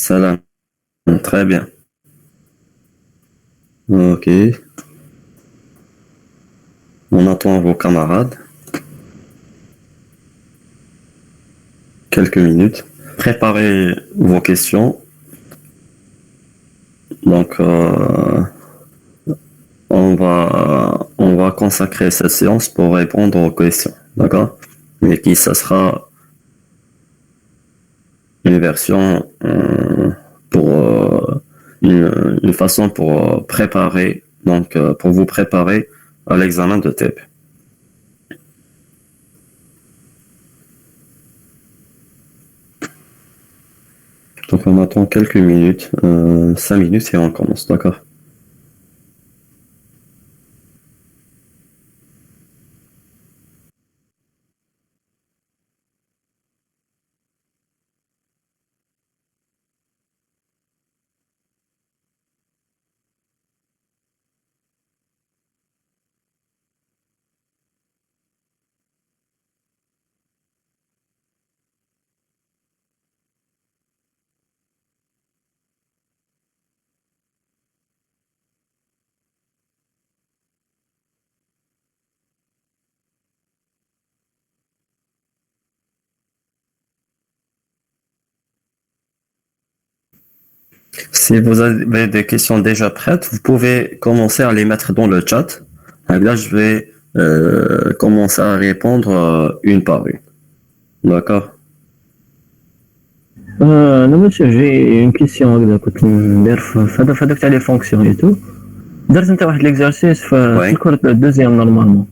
Salam. Très bien. Ok. On attend vos camarades. Quelques minutes. Préparez vos questions. Donc, on va consacrer cette séance pour répondre aux questions. D'accord? Mais qui, ça sera une version pour une façon pour préparer, donc pour vous préparer à l'examen de TEP. Donc on attend quelques minutes, 5 minutes et on commence, d'accord? Si vous avez des questions déjà prêtes, vous pouvez commencer à les mettre dans le chat. Donc là, je vais commencer à répondre une par une. D'accord? Non, monsieur, j'ai une question. كنت ندير في هذاك تاع لي فونكسيون اي تو درت انت واحد ليكزارسيس في الكور الدوزيام نورمالمون.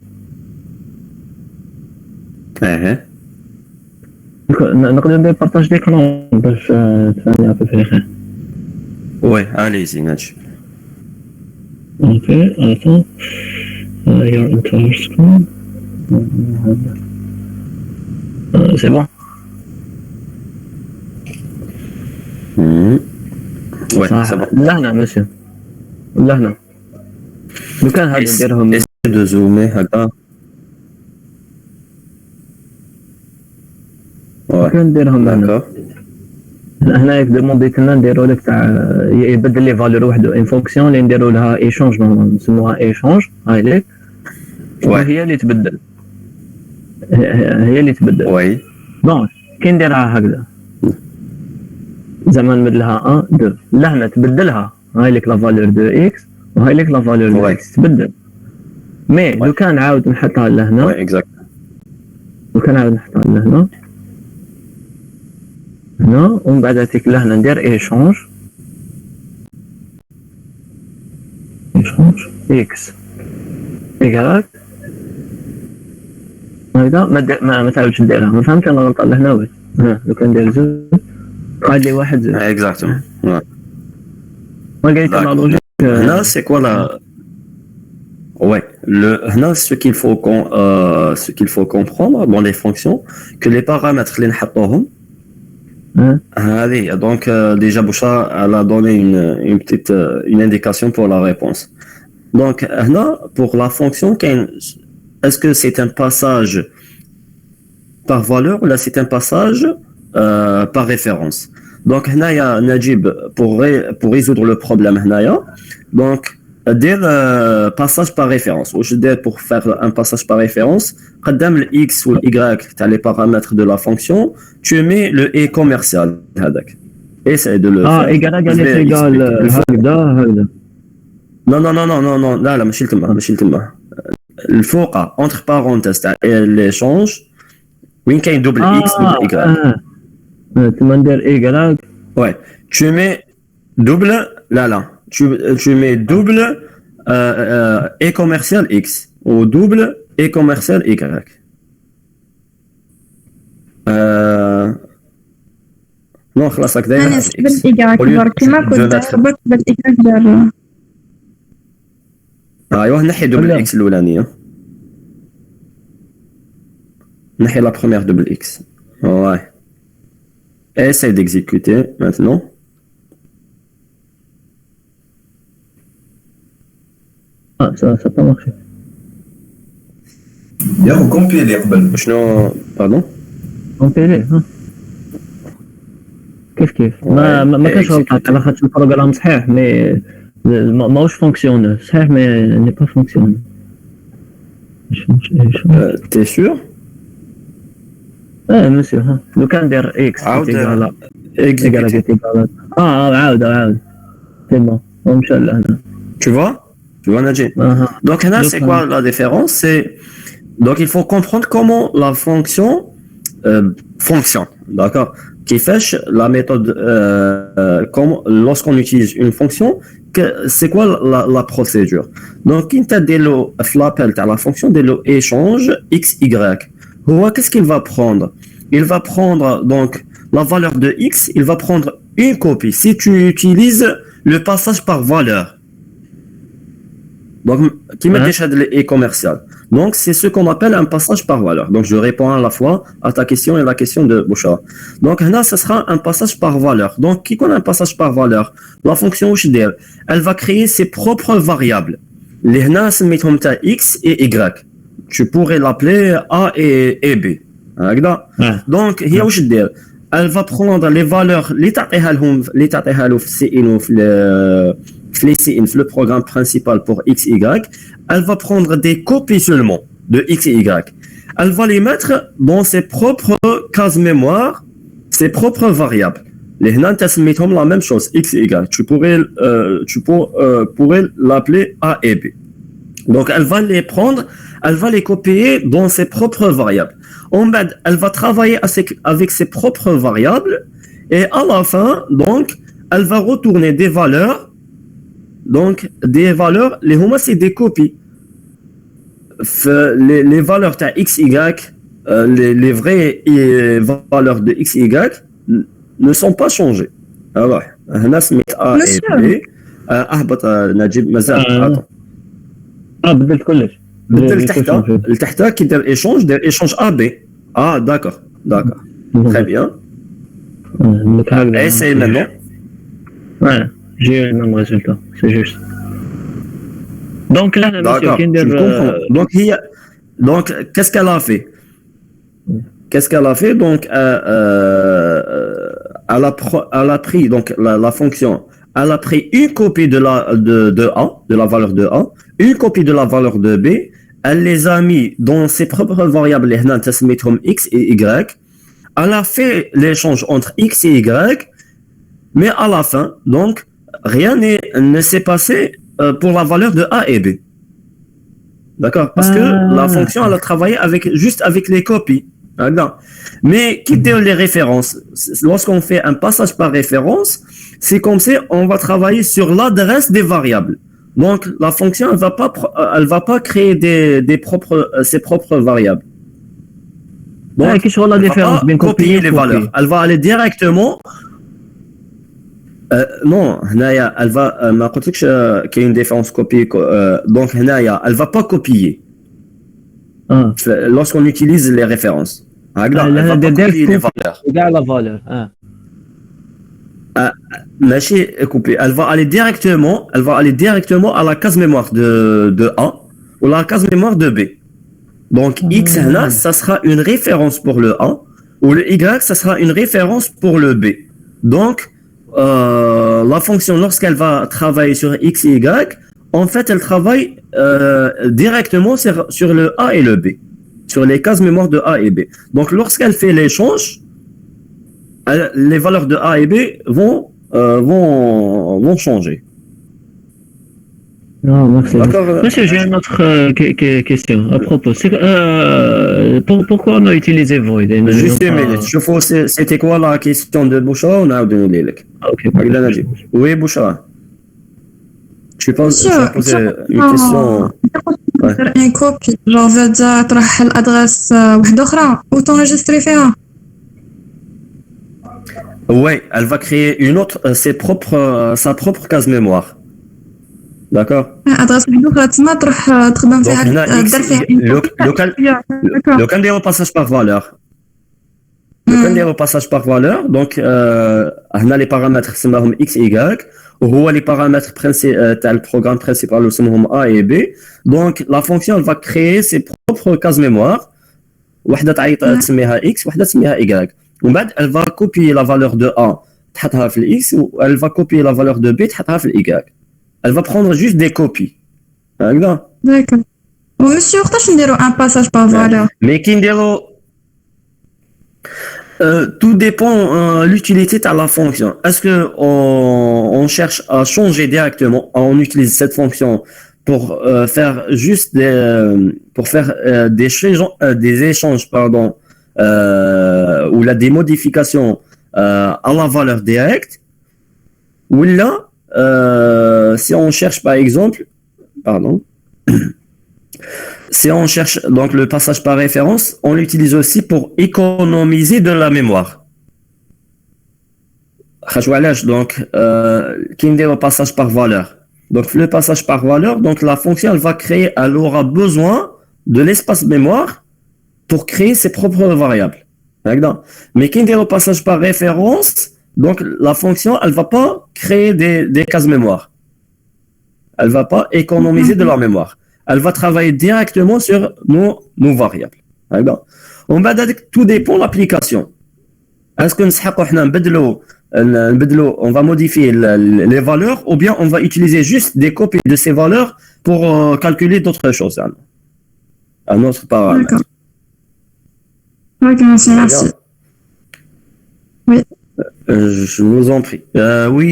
نقدر ندير بارطاج ديكرون باش تفهمني في خير. Oui, allez-y, Nadj. Ok, attends. Your entire screen. C'est bon. Ouais, c'est bon. لهنا monsieur. لهنا. لو كان هذا نديرهم. Essayez de zoomer هكا. Ouais. كان نديرهم D'accord. هنا دومونديت لنا نديرو لك تاع يبدل لي فالور وحده ان فونكسيون اللي نديرو لها ايشونج نسموها ايشونج هاي ليك وهي اللي تبدل هي اللي تبدل وي دونك كي نديرها هكذا زعما نمدلها 1 2 لهنا تبدلها هاي لك لا فالور دو اكس وهاي لك لا فالور دو اكس تبدل مي لو كان عاود نحطها لهنا وي اكزاكت لو كان عاود نحطها لهنا هنا ومن بعد هاتيك لهنا ندير ايشونج اكس ايكالاك هكذا ما تعاودش نديرها ما فهمتش انا غلطان لهنا وين لو كان ندير زوج قال لي واحد زوج اكزاكتومون ما قالت لا لوجيك هنا سي كوا لا Ouais, هنا ce qu'il faut comprendre dans les fonctions que les paramètres اللي نحطوهم Allez, donc déjà Boucha elle a donné une petite une indication pour la réponse. Donc là, pour la fonction, est-ce que c'est un passage par valeur ou là c'est un passage par référence? Donc là, il y a Najib pour résoudre le problème là, donc dire passage par référence. Ou je dis pour faire un passage par référence, قدام le x ou le y, tu as les paramètres de la fonction, tu mets le et commercial. Essaye de le faire. égal هكذا. Non, là ماشي التما. الفوق entre parenthèses l'échange وين كاين double x double y. تما ندير ايكالاك. Ouais, tu mets double là. Tu mets double et commercial x ou double et commercial y. Non, خلاص هكذا. أنا سبت إيكالاك برك كيما كنت ربطت بالإيكالاك ديال. أيوه نحي double x الأولانية. نحي la première double x. Ouais. Essaye d'exécuter maintenant. Ça pas marché. ياخو كومبيلي قبل شنو pardon كومبيلي كيف ما كانش غلطات على خاطر البروغرام صحيح مي ماهوش فونكسيون صحيح مي ني با فونكسيون. T'es sûr? مسيو ها لو كان ندير اكس عاود عاود سي بون ومشى لهنا. Tu vois Najib? Donc là, c'est quoi la différence? Donc il faut comprendre comment la fonction fonctionne, d'accord? Qui fait la méthode, lorsqu'on utilise une fonction, c'est quoi la procédure? Donc quand tu as l'appel à la fonction de l'échange XY, qu'est-ce qu'il va prendre? Il va prendre donc la valeur de X, il va prendre une copie. Si tu utilises le passage par valeur, donc qui met déjà de commercial. Donc c'est ce qu'on appelle un passage par valeur. Donc je réponds à la fois à ta question et la question de Bouchard. Donc là, ce sera un passage par valeur. Donc qui connaît un passage par valeur? La fonction HDL, elle va créer ses propres variables. Les hna se mettent X et Y. Tu pourrais l'appeler A et B. Donc elle va prendre les valeurs, le programme principal pour X, Y, elle va prendre des copies seulement de X et Y. Elle va les mettre dans ses propres cases mémoire, ses propres variables. Les hna la même chose, X et Y. Tu pourrais l'appeler A et B. Donc elle va les prendre, elle va les copier dans ses propres variables. En bas, elle va travailler avec ses propres variables et à la fin, donc, elle va retourner des valeurs. Donc, des valeurs, les hommes, c'est des copies. Les valeurs de X, Y, les vraies valeurs de X, Y ne sont pas changées. Alors, A et B. Najib, attends. بدلت كلش تحت كي دير ايشونج A B. D'accord. Très bien. Essaye maintenant. Ouais, j'ai eu le même résultat, c'est juste. Donc là, monsieur Kinder. Donc, qu'est-ce qu'elle a fait? Donc, elle a pris donc la fonction. Elle a pris une copie de A, de la valeur de A, une copie de la valeur de B. Elle les a mis dans ses propres variables, les X et Y. Elle a fait l'échange entre X et Y, mais à la fin, donc, rien ne s'est passé pour la valeur de A et B. D'accord? Parce que la fonction, elle a travaillé juste avec les copies. Mais qui donne les références? Lorsqu'on fait un passage par référence, c'est comme si on va travailler sur l'adresse des variables. Donc la fonction, elle va pas créer ses propres variables. Donc, qu'est-ce que la différence bien copier les valeurs? Elle va aller directement. Non, elle va. Ma qu'il y a une différence copier. Donc elle va pas copier. Lorsqu'on utilise les références. Elle va pas copier les valeurs. La valeur. Elle va aller directement à la case mémoire de A ou la case mémoire de B. Donc X là, ça sera une référence pour le A ou le Y, ça sera une référence pour le B. Donc la fonction, lorsqu'elle va travailler sur X et Y, en fait, elle travaille directement sur le A et le B, sur les cases mémoire de A et B. Donc lorsqu'elle fait l'échange, les valeurs de A et B vont changer. Non, merci. Monsieur, j'ai une autre question à propos. Pourquoi on a utilisé Void? Juste une minute. C'était quoi la question de Bouchard? On a donné le. Ok. Oui, Bouchard. Tu penses poser une question? une copie. Genre, تروح l'adresse واحدة أخرى ou t'enregistrer فيها. Oui, elle va créer sa propre case mémoire. D'accord. Adresse واحدة تما تروح تخدم فيها دير فيها. لو كان نديرو passage par valeur. Par valeur, donc هنا les paramètres سماهم X Y وهو les paramètres تاع le programme principal اسمهم A et B. Donc la fonction elle va créer ses propres cases mémoire. واحدة تسميها X, واحدة تسميها Y. ومن بعد elle va copier la valeur de A تحطها في الاكس elle va copier la valeur de b تحطها في الايكال. Elle va prendre juste des copies. هكذا. D'accord. ومسيو وقتاش نديرو ان باساج بار فالور؟ Mais كي نديرو tout dépend l'utilité de la fonction. Est-ce que on cherche à changer directement, on utilise cette fonction pour faire juste des échanges pardon ou des modifications à la valeur directe, ou là si on cherche par exemple si on cherche donc le passage par référence, on l'utilise aussi pour économiser de la mémoire. Donc, qui me dit le passage par valeur. Donc, le passage par valeur, donc la fonction, elle aura besoin de l'espace mémoire pour créer ses propres variables. Mais qui me dit le passage par référence, donc la fonction, elle va pas créer des cases mémoire. Elle va pas économiser de la mémoire. Elle va travailler directement sur nos variables. Tout dépend de l'application. Est-ce que on va modifier les valeurs ou bien on va utiliser juste des copies de ces valeurs pour calculer d'autres choses, un autre paramètre. Ok, merci. Oui. Je vous en prie. Oui,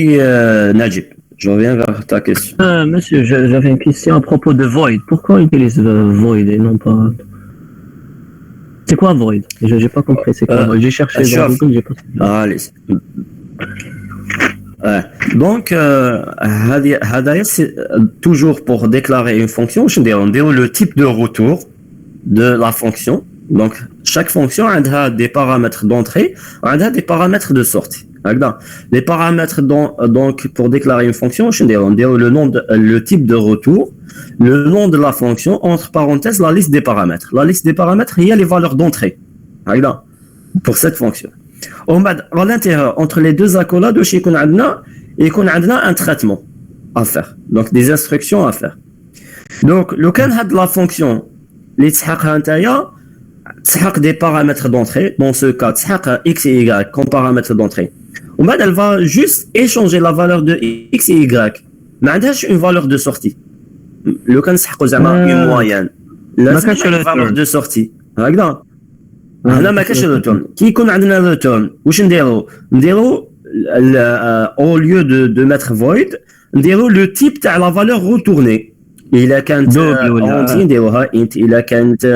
Najib. Je reviens vers ta question. Monsieur, j'avais une question à propos de void. Pourquoi on utilise void et non pas... C'est quoi void? J'ai pas compris. C'est quoi void? J'ai cherché dans Google, j'ai pas... Allez. Donc, c'est toujours pour déclarer une fonction, on dit le type de retour de la fonction. Donc, chaque fonction a des paramètres d'entrée, a des paramètres de sortie. Les paramètres donc pour déclarer une fonction, on dit le type de retour, le nom de la fonction, entre parenthèses la liste des paramètres. La liste des paramètres, il y a les valeurs d'entrée pour cette fonction. À l'intérieur, entre les deux accolades, il y a un traitement à faire, donc des instructions à faire. Donc, le cas de la fonction, les des paramètres d'entrée, dans ce cas, x et y comme paramètres d'entrée. Elle va juste échanger la valeur de x et y. Mais elle a une valeur de sortie. Le cas une moyenne. Là, c'est une valeur de sortie. هنا ما كاش الريتورن كي يكون عندنا الريتورن واش نديرو au lieu de mettre void نديرو لو تيب تاع لا فالور روتورني الا كانت اونتي نديروها انت الا كانت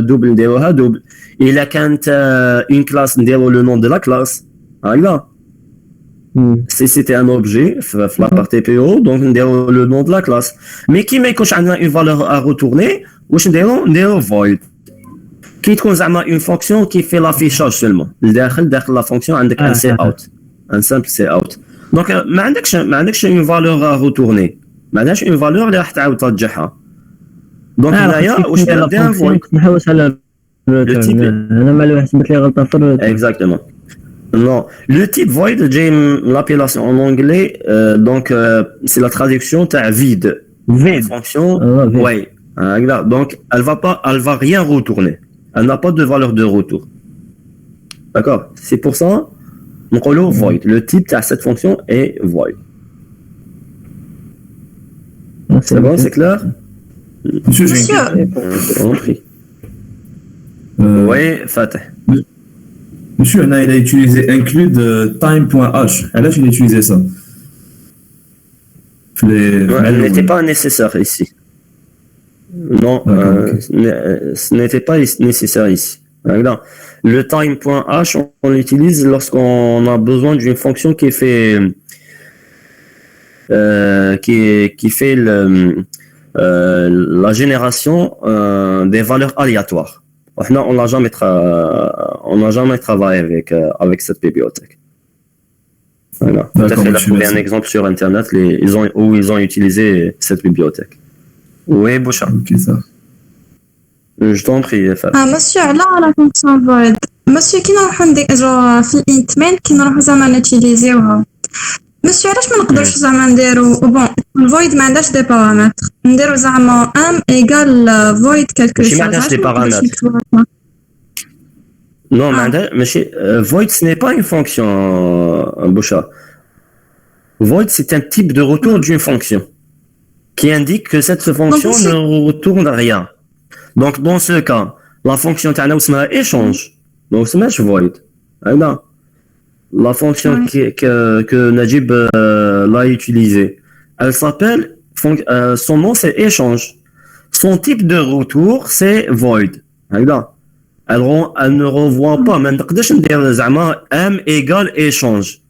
دوبل نديروها دوبل الا كانت اون كلاس نديرو لو نون دو لا كلاس هكذا si c'était un objet في la partie PO donc نديرو le nom de la classe mais كي ما يكونش عندنا une valeur à retourner واش نديرو void كي تكون زعما une fonction qui fait l'affichage seulement داخل la fonction عندك un un simple cout donc ما عندكش une valeur à retourner ما عندهاش une valeur اللي راح تعاود ترجعها donc هنايا واش ندير void نحوس على انا ما لو حسبت لي غلطه في exactement. Non, le type void, j'ai l'appellation en anglais, donc c'est la traduction de vide. Vide. Fonction, vide. Ouais. Donc elle va rien retourner. Elle n'a pas de valeur de retour. D'accord. C'est pour ça, donc on le void. Le type de cette fonction est void. C'est bon, c'est clair? Monsieur. Oui, Fateh. Monsieur, il a utilisé include time.h. Là, il a utilisé ça. Elle n'était pas nécessaire ici. Non, ce n'était pas nécessaire ici. Le time.h, on l'utilise lorsqu'on a besoin d'une fonction qui fait la génération des valeurs aléatoires. On n'a jamais travaillé avec cette bibliothèque. Voilà. Peut-être qu'il a trouvé un exemple sur Internet où ils ont utilisé cette bibliothèque. Oui, Boucha. Ok, ça. Je t'en prie, Fat. Monsieur, là, la fonction void. Monsieur, qui نروحوا نديرو في الانت مين كي نروحوا زعما نوتيليزيوها. Monsieur, علاش ما نقدروش زعما نديرو بون الفويد ما عندهاش دي بارامتر نديرو زعما ام ايغال فويد كالكو شي ما عندهاش دي بارامتر Non, mais void, ce n'est pas une fonction, Boucha. Void, c'est un type de retour d'une fonction qui indique que cette fonction ne retourne rien. Donc, dans ce cas, la fonction تاعنا échange. Donc, c'est void. La fonction que Najib l'a utilisée, elle s'appelle, son nom c'est échange. Son type de retour c'est void. Elle ne renvoie pas, mais نقدرش ندير زعما m égale échange.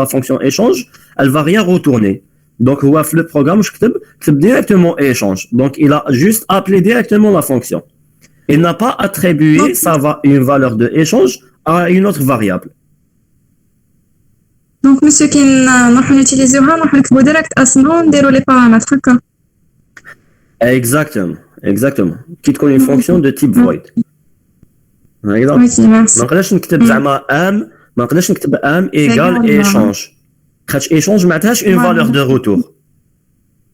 La fonction échange, elle va rien retourner. Donc, le programme, je كتب directement échange. Donc, il a juste appelé directement la fonction. Il n'a pas attribué une valeur de échange à une autre variable. Donc, monsieur, qui nous utilisons, nous direct asno, dérouler les paramètres. Exactement. Qui te connaît une fonction de type void. Oui, merci. Donc, là, je نكتب زعما ما نقدرش نكتب m égale échange. خاطش échange ما عندهاش une valeur de retour.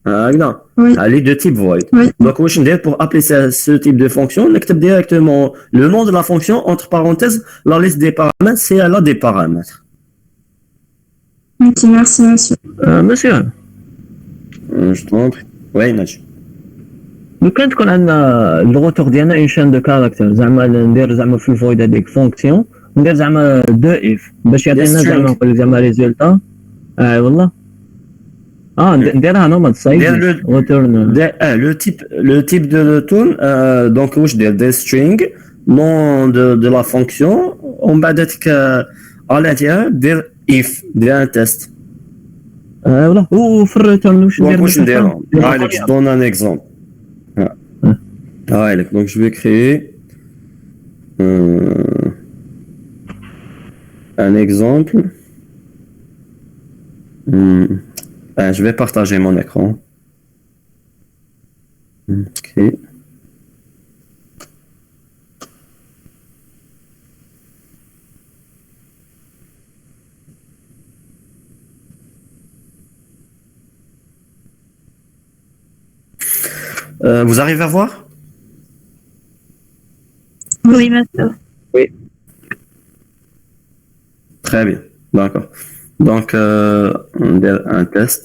Elle est de type void. Donc, واش ندير pour appeler ce type de fonction, نكتب directement le nom de la fonction entre parenthèses la liste des paramètres si elle a des paramètres. Ok, merci monsieur. Monsieur. Je t'en prie. Oui, Najib. لو كان تكون عندنا الروتور ديالنا اون شين دو كاركتر زعما ندير زعما في الفويد هذيك فونكسيون ندير زعما دو اف باش يعطينا زعما نقول زعما ريزولتا والله نديرها نورمال سايز ريتورن le type de retour donc واش دير des string nom de la fonction ومن بعدك à l'intérieur دير if دير un test والله وفي الريتورن واش ندير Alex, je donne un exemple. Alex, donc je vais créer un exemple. Je vais partager mon écran. Ok. Vous arrivez à voir? Oui, monsieur. Oui. Très bien, d'accord. Donc, on fait un test.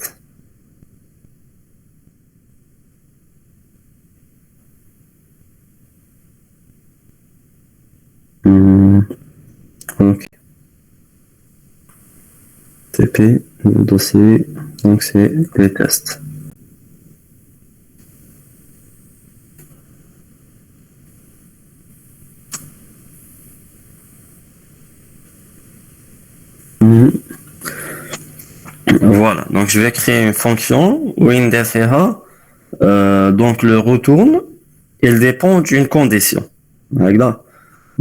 Ok. TP, le dossier, donc c'est les tests. Voilà, donc je vais créer une fonction WinDFA. Donc le retourne, il dépend d'une condition.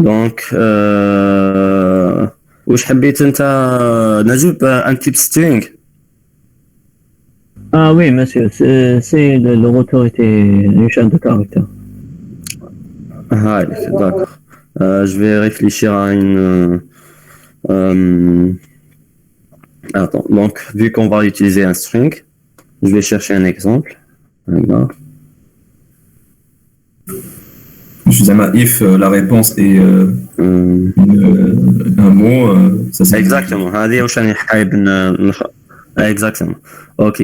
Donc, واش حبيت انت نجيب un type string. Ah oui, monsieur, c'est le retour était une chaîne de caractères. Ah, d'accord. Je vais réfléchir à une. Attends, donc, vu qu'on va utiliser un string, je vais chercher un exemple. Je dis if la réponse est un mot, ça c'est. Exactement. Exactement. Ok.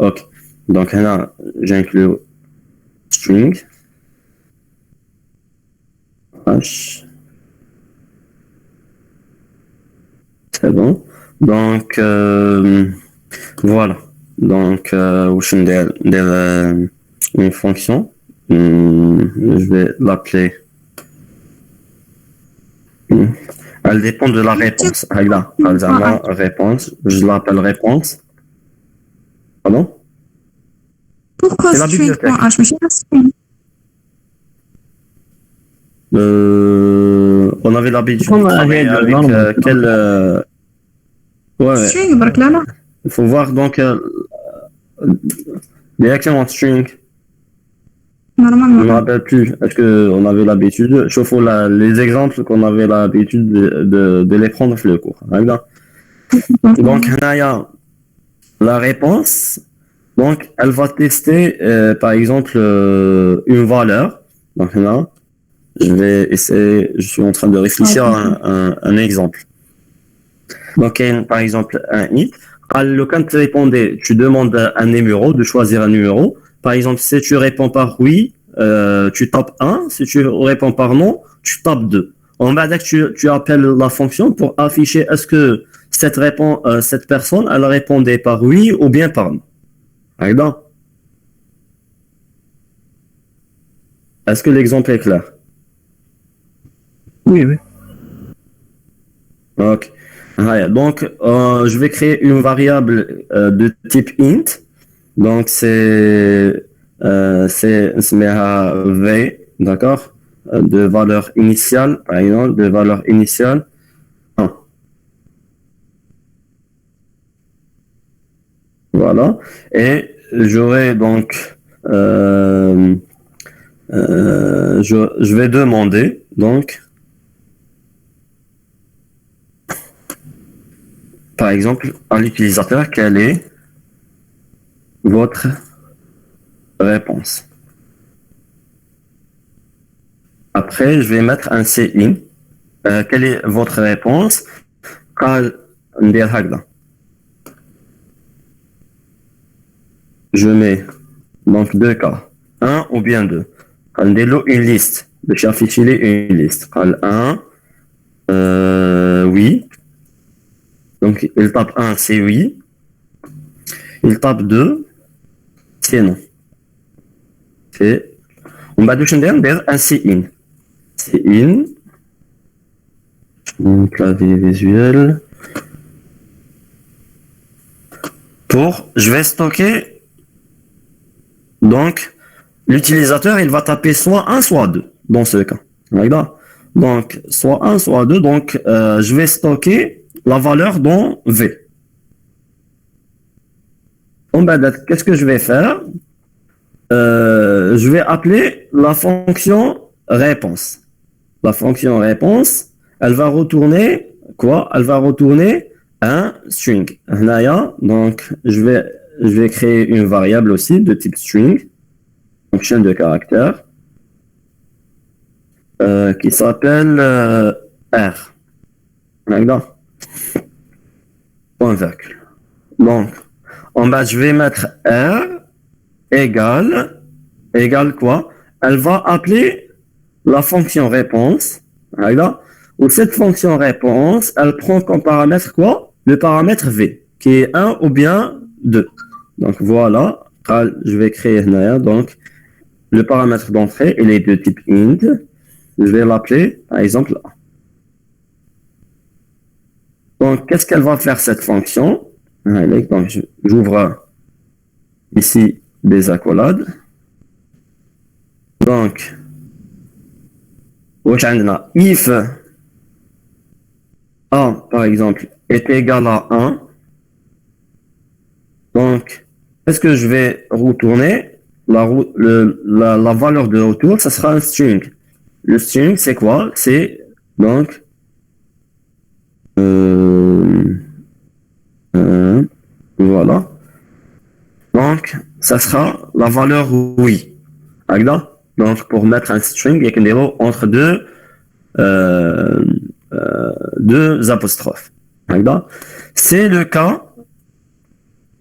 Ok. Donc là, j'inclus string. H. C'est bon. Donc, voilà. Donc, une fonction. Je vais l'appeler. Elle dépend de la réponse. Regarde, réponse. Je l'appelle réponse. Pardon? Pourquoi string.h? Mais c'est string. On avait l'habitude de travailler avec quel. Ouais. String, là. Il faut voir donc directement string. Normalement. Je ne me rappelle plus. Est-ce qu'on avait l'habitude? Sauf les exemples qu'on avait l'habitude de les prendre sur le cours. Donc, la réponse, donc, elle va tester, par exemple, une valeur Donc là, je vais essayer, je suis en train de réfléchir à un exemple. Donc, par exemple, un int. Quand tu répondais, tu demandes un numéro, de choisir un numéro. Par exemple, si tu réponds par oui, tu tapes 1. Si tu réponds par non, tu tapes 2. En bas, tu appelles la fonction pour afficher est-ce que cette personne, elle répondait par oui ou bien par non. D'accord? Est-ce que l'exemple est clair? Oui, oui. Ok. Donc, je vais créer une variable de type int. Donc, c'est v, d'accord? De valeur initiale, par exemple, de valeur initiale 1. Voilà. Et j'aurai donc, je vais demander, donc, par exemple, à l'utilisateur, quelle est votre réponse. Après, je vais mettre un CIN. Quelle est votre réponse? Je mets donc deux cas, un ou bien deux. Une liste. Je vais afficher une liste. 1, oui. Donc, il tape 1, c'est oui. Il tape 2, c'est non. C'est. On va dire un CIN. CIN. Donc, clavier visuel. Je vais stocker. Donc, l'utilisateur, il va taper soit 1, soit 2 dans ce cas. Donc, soit 1, soit 2. Donc, je vais stocker la valeur dans V. Qu'est-ce que je vais faire? Je vais appeler la fonction réponse. La fonction réponse, elle va retourner quoi? Elle va retourner un string. Donc, je vais créer une variable aussi de type string, donc chaîne de caractères, qui s'appelle R. D'accord? Point virgule. Donc, en bas, je vais mettre R égale quoi? Elle va appeler la fonction réponse. D'accord? Où cette fonction réponse, elle prend comme paramètre quoi? Le paramètre V, qui est 1 ou bien 2. Donc voilà, je vais créer donc le paramètre d'entrée, il est de type int. Je vais l'appeler, par exemple, A. Donc, qu'est-ce qu'elle va faire cette fonction? Donc, j'ouvre ici des accolades. Donc, if A, par exemple, est égal à 1, donc, qu'est-ce que je vais retourner? La valeur de retour, ça sera un string. Le string, c'est quoi? C'est donc voilà. Donc, ça sera la valeur oui. Donc, pour mettre un string, il y a qu'un zéro entre deux apostrophes. C'est le cas,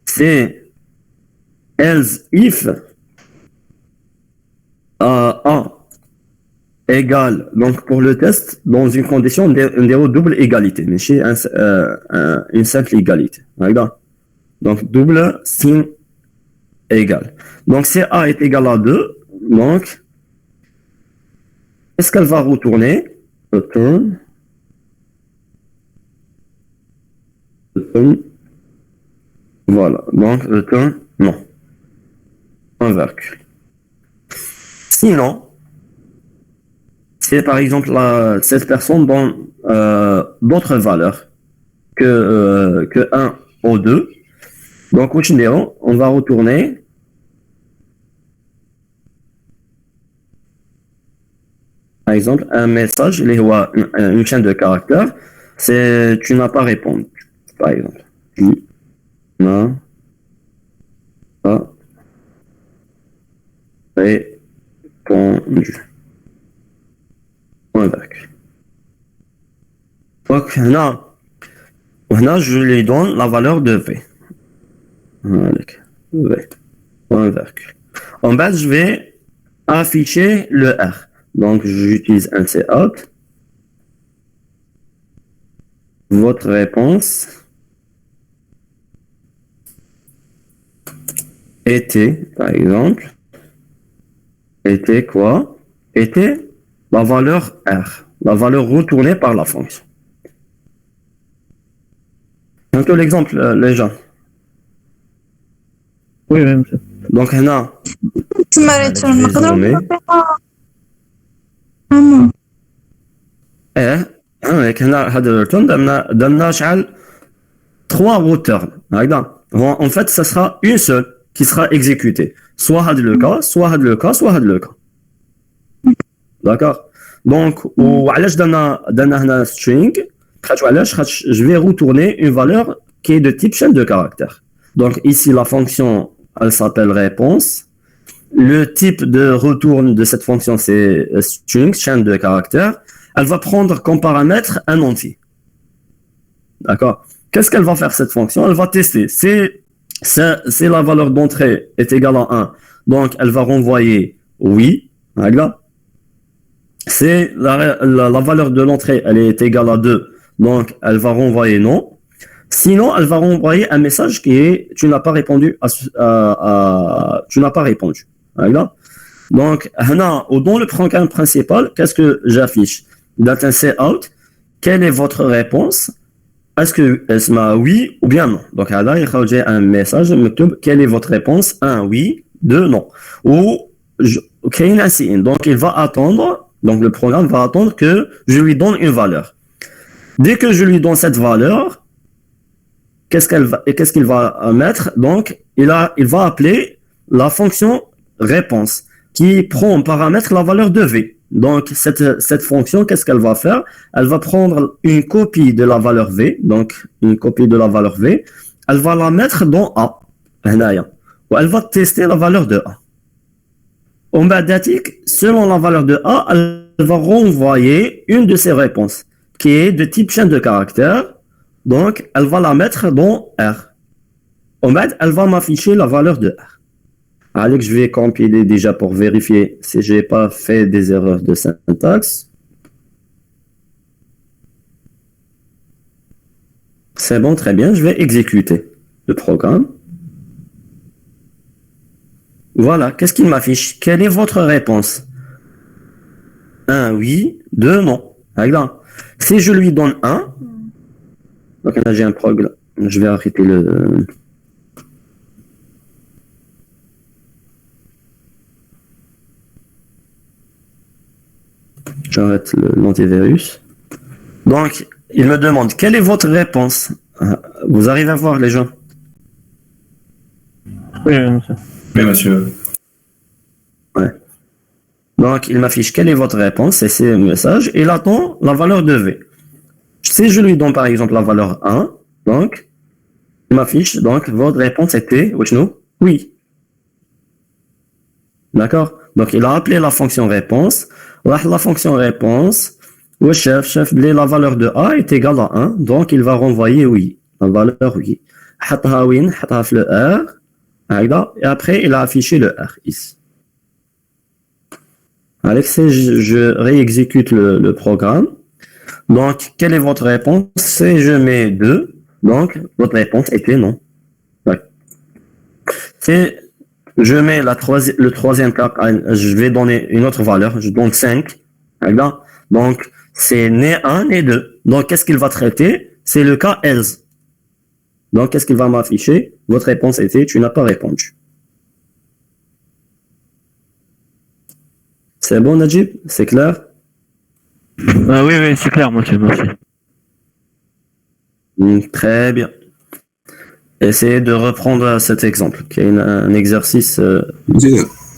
c'est else if A égale, donc pour le test, dans une condition de double égalité, mais chez une simple égalité. Donc, double signe égal. Donc, si A est égal à 2, donc, qu'est-ce qu'elle va retourner? Return. Voilà. Donc, return, non. Un virgule. Sinon, c'est par exemple cette personne dans d'autres valeurs que 1 ou 2. Donc, on va retourner par exemple un message, une chaîne de caractères, c'est tu n'as pas répondu, par exemple. Tu n'as pas répondu. point virgule. Donc, là, je lui donne la valeur de V. V. Point virgule. En bas, je vais afficher le R. Donc, j'utilise un cout. Votre réponse était, par exemple, était quoi? Était la valeur R, la valeur retournée par la fonction. Un peu l'exemple, les gens. Oui, oui, monsieur. Donc, هنا تما راه نقدروا zoomer. نطبقوا avec هذا الريتورن درنا شحال 3 routeurs. En fait, ça sera une seule qui sera exécutée. Soit le cas, soit le cas, soit le cas. D'accord? Donc, وعلاش درنا هنا string je vais retourner une valeur qui est de type chaîne de caractères. Donc ici, la fonction, elle s'appelle réponse. Le type de retour de cette fonction, c'est string, chaîne de caractères. Elle va prendre comme paramètre un entier. D'accord? Qu'est-ce qu'elle va faire, cette fonction? Elle va tester. C'est la valeur d'entrée est égale à 1. Donc, elle va renvoyer oui. C'est la valeur de l'entrée, elle est égale à 2. Donc, elle va renvoyer non. Sinon, elle va renvoyer un message qui est tu n'as pas répondu tu n'as pas répondu. Donc, dans le programme principal, qu'est-ce que j'affiche? Dans un cout, quelle est votre réponse? Est-ce que c'est oui ou bien non? Donc, là, il y a un message, quelle est votre réponse? 1 oui, 2 non. Ou donc, il va attendre, donc le programme va attendre que je lui donne une valeur. Dès que je lui donne cette valeur, qu'est-ce qu'il va mettre? Donc, il va appeler la fonction réponse qui prend en paramètre la valeur de V. Donc, cette fonction, qu'est-ce qu'elle va faire? Elle va prendre une copie de la valeur V, donc une copie de la valeur V, elle va la mettre dans A, ou elle va tester la valeur de A. En bas d'Atik, selon la valeur de A, elle va renvoyer une de ses réponses, qui est de type chaîne de caractères. Donc, elle va la mettre dans R. En bas, elle va m'afficher la valeur de R. Allez, je vais compiler déjà pour vérifier si je n'ai pas fait des erreurs de syntaxe. C'est bon, très bien. Je vais exécuter le programme. Voilà, qu'est-ce qu'il m'affiche? Quelle est votre réponse? 1 oui, 2 non. Si je lui donne 1, donc là j'ai un prog, je vais arrêter le... J'arrête l'antivirus. Donc, il me demande, quelle est votre réponse? Vous arrivez à voir les gens? Oui, monsieur. Oui, monsieur. Ouais. Donc, il m'affiche quelle est votre réponse, et c'est un message, et il attend la valeur de V. Si je lui donne par exemple la valeur 1, donc, il m'affiche, donc, votre réponse était, oui. D'accord? Donc, il a appelé la fonction réponse. La fonction réponse, la valeur de A est égale à 1, donc il va renvoyer oui. La valeur oui. Le R, et après, il a affiché le R ici. Alex, je réexécute le programme. Donc, quelle est votre réponse? Si je mets 2, donc votre réponse était non. Ouais. Si je mets le troisième cas, je vais donner une autre valeur, je donne 5. Donc, c'est né 1, né 2. Donc, qu'est-ce qu'il va traiter? C'est le cas else. Donc, qu'est-ce qu'il va m'afficher? Votre réponse était tu n'as pas répondu. C'est bon, Najib? C'est clair? Oui, oui, c'est clair, monsieur, merci. Très bien. Essayez de reprendre cet exemple, qui est un exercice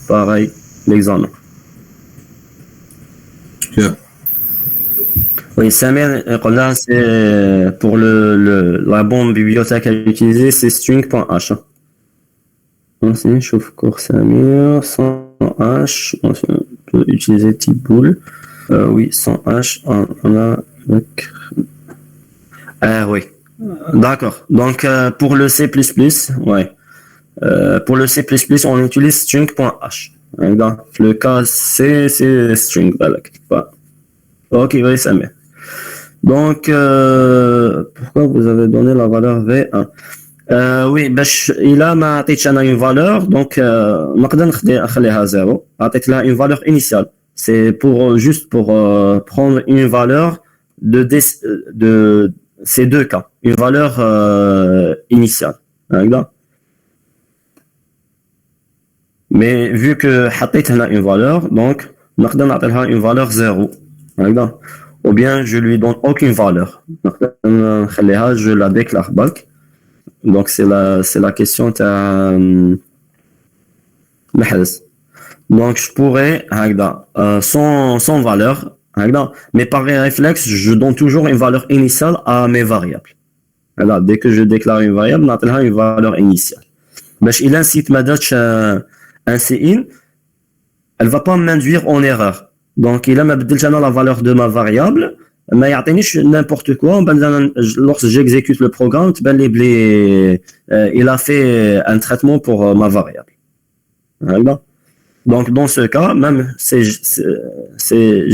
pareil, l'examen. Yeah. Oui, Samir, là, c'est pour la bonne bibliothèque à utiliser, c'est string.h. Je trouve cours Samir, sans h, on peut utiliser type bool. Oui, sans H, on a... oui. D'accord. Donc, pour le C++, ouais. Pour le C++, on utilise string.h. Dans le cas C, c'est string. Ok, oui, ça met. Donc, pourquoi vous avez donné la valeur V1? Oui, il a une valeur, donc نقدر نخليها 0. عطيت une valeur initiale. C'est juste pour prendre une valeur de ces deux cas, une valeur initiale. Mais vu que حطيت هنا une valeur, donc نقدر نعطيها une valeur 0. Ou bien je lui donne aucune valeur. Je la déclare bulk. Donc c'est la question donc je pourrais sans valeur, mais par réflexe je donne toujours une valeur initiale à mes variables. Alors, dès que je déclare une variable, on a une valeur initiale. Mais il incite ma date un CIN, elle va pas m'induire en erreur. Donc il a la valeur de ma variable, mais il n'importe quoi. Lorsque j'exécute le programme, il a fait un traitement pour ma variable. Donc dans ce cas, même si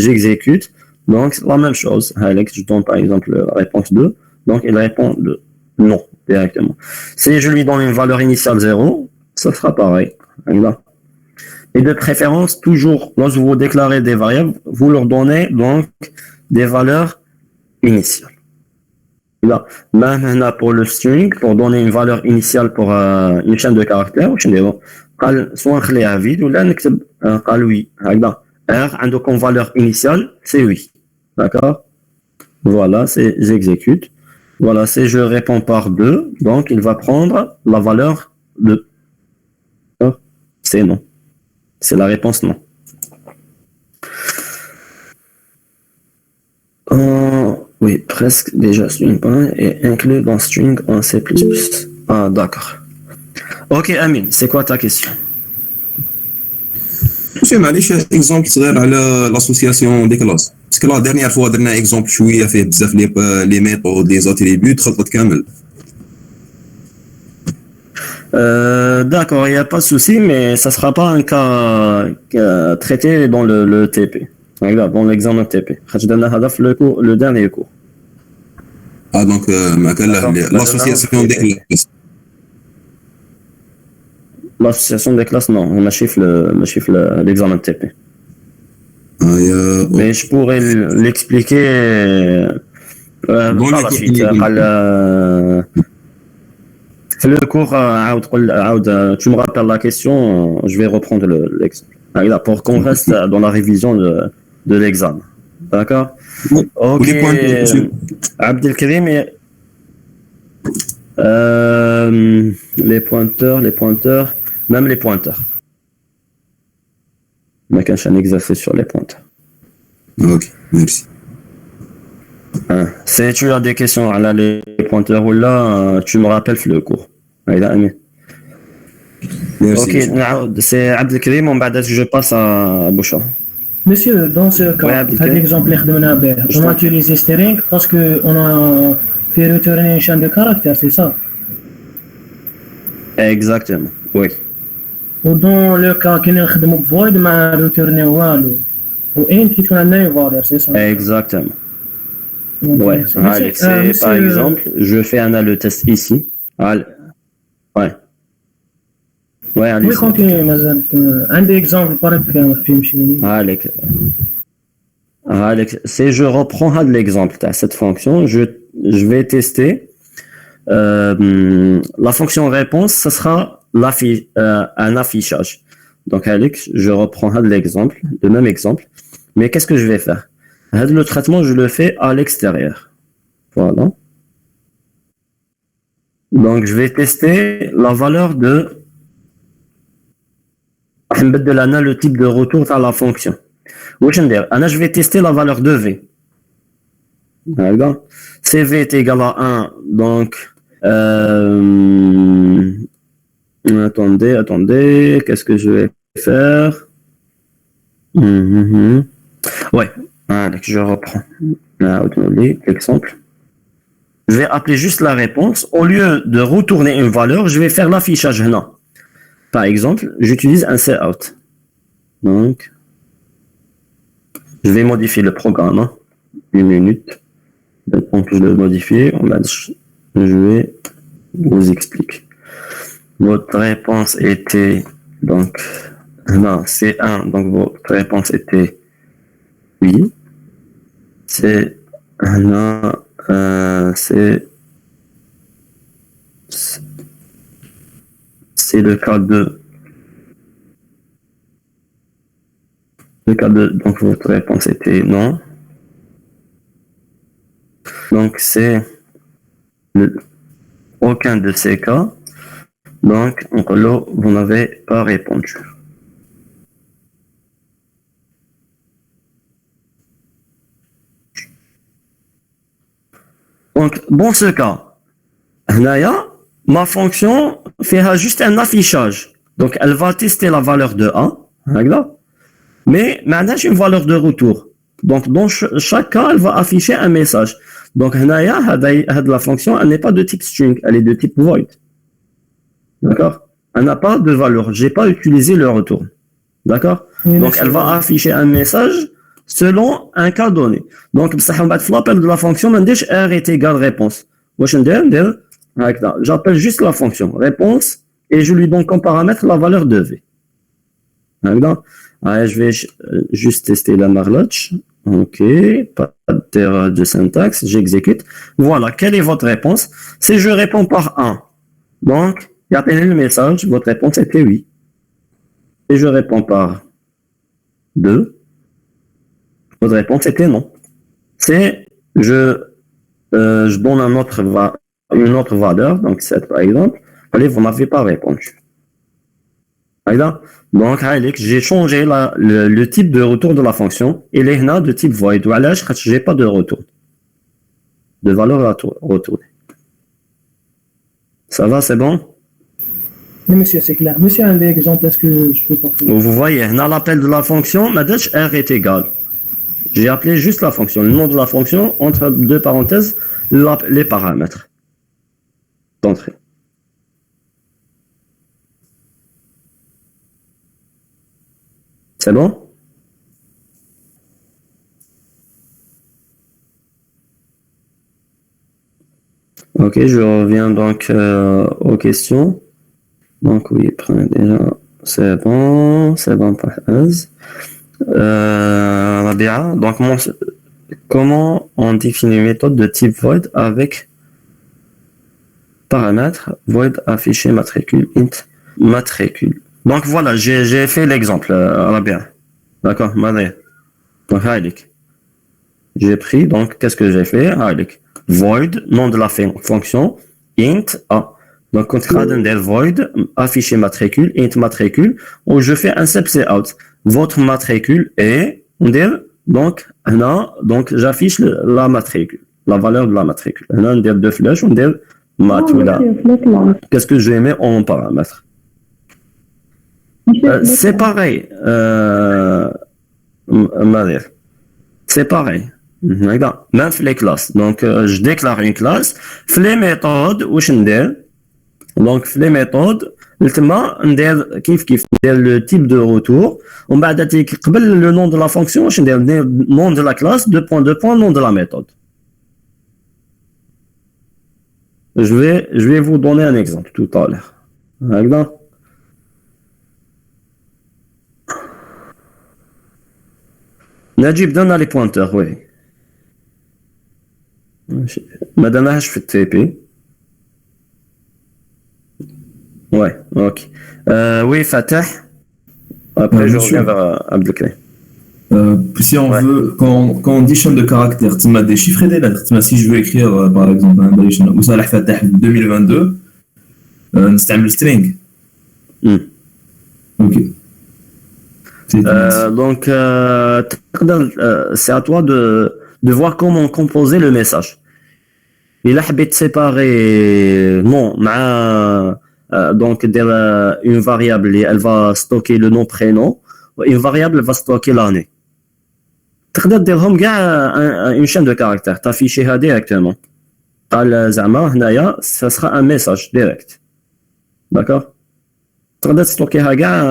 j'exécute, donc c'est la même chose. Je donne par exemple la réponse 2, donc il répond non directement. Si je lui donne une valeur initiale 0, ça sera pareil. Et de préférence, toujours, lorsque vous déclarez des variables, vous leur donnez donc des valeurs initiales. Maintenant, pour le string, pour donner une valeur initiale pour une chaîne de caractères, soit un vide ou là, oui. R, comme valeur initiale, c'est oui. D'accord? Voilà, j'exécute. Voilà, si je réponds par 2, donc il va prendre la valeur de. C'est non. C'est la réponse non. Oui, presque déjà string est inclus dans string en C++. Ah, d'accord. Ok, Amine, c'est quoi ta question? Monsieur, معليش exemple صغير على l'association des classes. Parce que la dernière fois درنا exemple شوية فيه بزاف les méthodes, les attributs خلطت كامل. D'accord, il n'y a pas de souci, mais ça ne sera pas un cas traité dans le TP. Dans l'examen TP. Le dernier cours. Ah, donc, l'association des classes. L'association des classes, non, on chiffre l'examen TP. Mais je pourrais l'expliquer par la suite. Le cours, tu me rappelles la question, je vais reprendre l'exemple. Pour qu'on reste dans la révision de l'examen. D'accord? Ok. Abdelkarim, les pointeurs, même les pointeurs. Mais quand j'ai un exercice sur les pointeurs. Ok, merci. Si tu as des questions à les pointeurs ou là, tu me rappelles le cours. Merci. Ok, c'est Abdelkarim, je passe à Boucha. Monsieur, dans ce cas, par exemple, on a utilisé string parce qu'on a fait retourner une chaîne de caractères, c'est ça? Exactement, oui. Ou dans le cas qu'on a fait void, on a retourné walou. Ou int, on a une valeur, c'est ça? Exactement. Ouais, par exemple, je fais le test ici. Ouais. Ouais, allez. Oui, continue, Mazal. Un des exemples, par exemple, si je reprends l'exemple de cette fonction, je vais tester la fonction réponse, ce sera un affichage. Donc, Alex, je reprends l'exemple, le même exemple. Mais qu'est-ce que je vais faire? Le traitement, je le fais à l'extérieur. Voilà. Donc, je vais tester la valeur de le type de retour à la fonction. Je vais tester la valeur de V. Si V est égal à 1, donc attendez, qu'est-ce que je vais faire? Ouais, Donc je reprends l'exemple. Je vais appeler juste la réponse. Au lieu de retourner une valeur, je vais faire l'affichage là. Par exemple, j'utilise un cout. Donc, je vais modifier le programme. Une minute. Donc, je le modifie. Je vais vous expliquer. Votre réponse était donc là, c'est 1. Donc, votre réponse était oui. C'est là, c'est le cas de donc votre réponse était non. Donc c'est aucun de ces cas. Donc là, vous n'avez pas répondu. Donc, dans ce cas, ma fonction fera juste un affichage. Donc, elle va tester la valeur de 1. Mais maintenant, j'ai une valeur de retour. Donc, dans chaque cas, elle va afficher un message. Donc, la fonction, elle n'est pas de type string, elle est de type void. D'accord? Elle n'a pas de valeur. Je n'ai pas utilisé le retour. D'accord? Donc, elle va afficher un message selon un cas donné. Donc, l'appel de la fonction, R est égal réponse. J'appelle juste la fonction réponse et je lui donne comme paramètre la valeur de V. Je vais juste tester la marloche. Ok, pas d'erreur de syntaxe, j'exécute. Voilà, quelle est votre réponse? Si je réponds par 1, donc, il y a appelé le message, votre réponse était oui. Et je réponds par 2, votre réponse était non. C'est, je donne une autre valeur, donc 7 par exemple. Allez, vous n'avez pas répondu. Donc, j'ai changé le type de retour de la fonction. Il est là de type void. Je n'ai pas de retour. De valeur à retourner. Ça va, c'est bon? Oui, monsieur, c'est clair. Monsieur, un exemple, est-ce que je peux pas faire? Vous voyez, dans l'appel de la fonction, R est égal. J'ai appelé juste la fonction. Le nom de la fonction, entre deux parenthèses, les paramètres d'entrée. C'est bon? Ok, je reviens donc aux questions. Donc oui, prenez déjà. C'est bon, par donc comment on définit une méthode de type void avec paramètre void affiché matricule int matricule. Donc voilà, j'ai fait l'exemple, Rabia. D'accord, Madé. Donc, j'ai pris, donc, qu'est-ce que j'ai fait? Void, nom de la fonction, int a. Donc, quand je void, afficher matricule, int matricule, où je fais un subset out. Votre matricule est, donc, donc j'affiche la matricule, la valeur de la matricule. On a deux flèches, on dit matula. Qu'est-ce que j'ai mis en paramètre? C'est pareil. C'est pareil. Même les classes. Donc, je déclare une classe. Les méthodes, où je dis, donc, les méthodes, le type de retour. On va dire le nom de la fonction, je dis le nom de la classe, deux points, nom de la méthode. Je vais vous donner un exemple tout à l'heure. Najib, donne les pointeurs, oui. Madame, je fais TP. Ouais, ok. Oui, Fatah. Après, je reviens vers Abdelkarim. Si on veut, quand on dit champ de caractère, tu m'as déchiffré des lettres. Si je veux écrire, par exemple, Salah Fatah 2022, c'est un string. Ok. Donc, c'est à toi de voir comment composer le message. Il a habité séparer donc une variable, elle va stocker le nom prénom, une variable va stocker l'année. تقدر ديرهم كاع اون شين دو كاركتير تافيشيها ديريكتومون قال زعما هنايا سا سخا ان ميساج ديريكت داكور تقدر تستوكيها كاع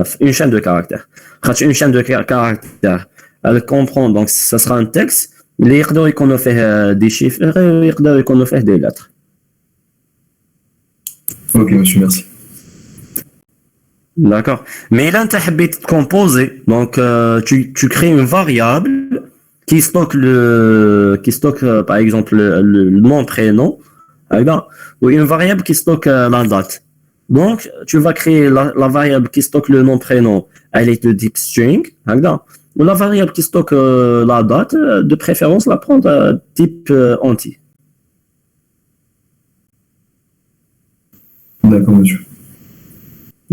في اون شين دو كاركتير خاطر اون شين دو كاركتير elle comprend donc ça sera un texte اللي يقدروا يكونوا فيه دي شيفر ويقدروا يكونوا فيه دي لتر. Ok, monsieur, merci. D'accord. Mais là, tu as composé. Donc, tu crées une variable qui stocke par exemple, le nom, prénom. Ou une variable qui stocke la date. Donc, tu vas créer la variable qui stocke le nom, prénom. Elle est de type string. Ou la variable qui stocke la date, de préférence, la prendre type entier. D'accord, monsieur.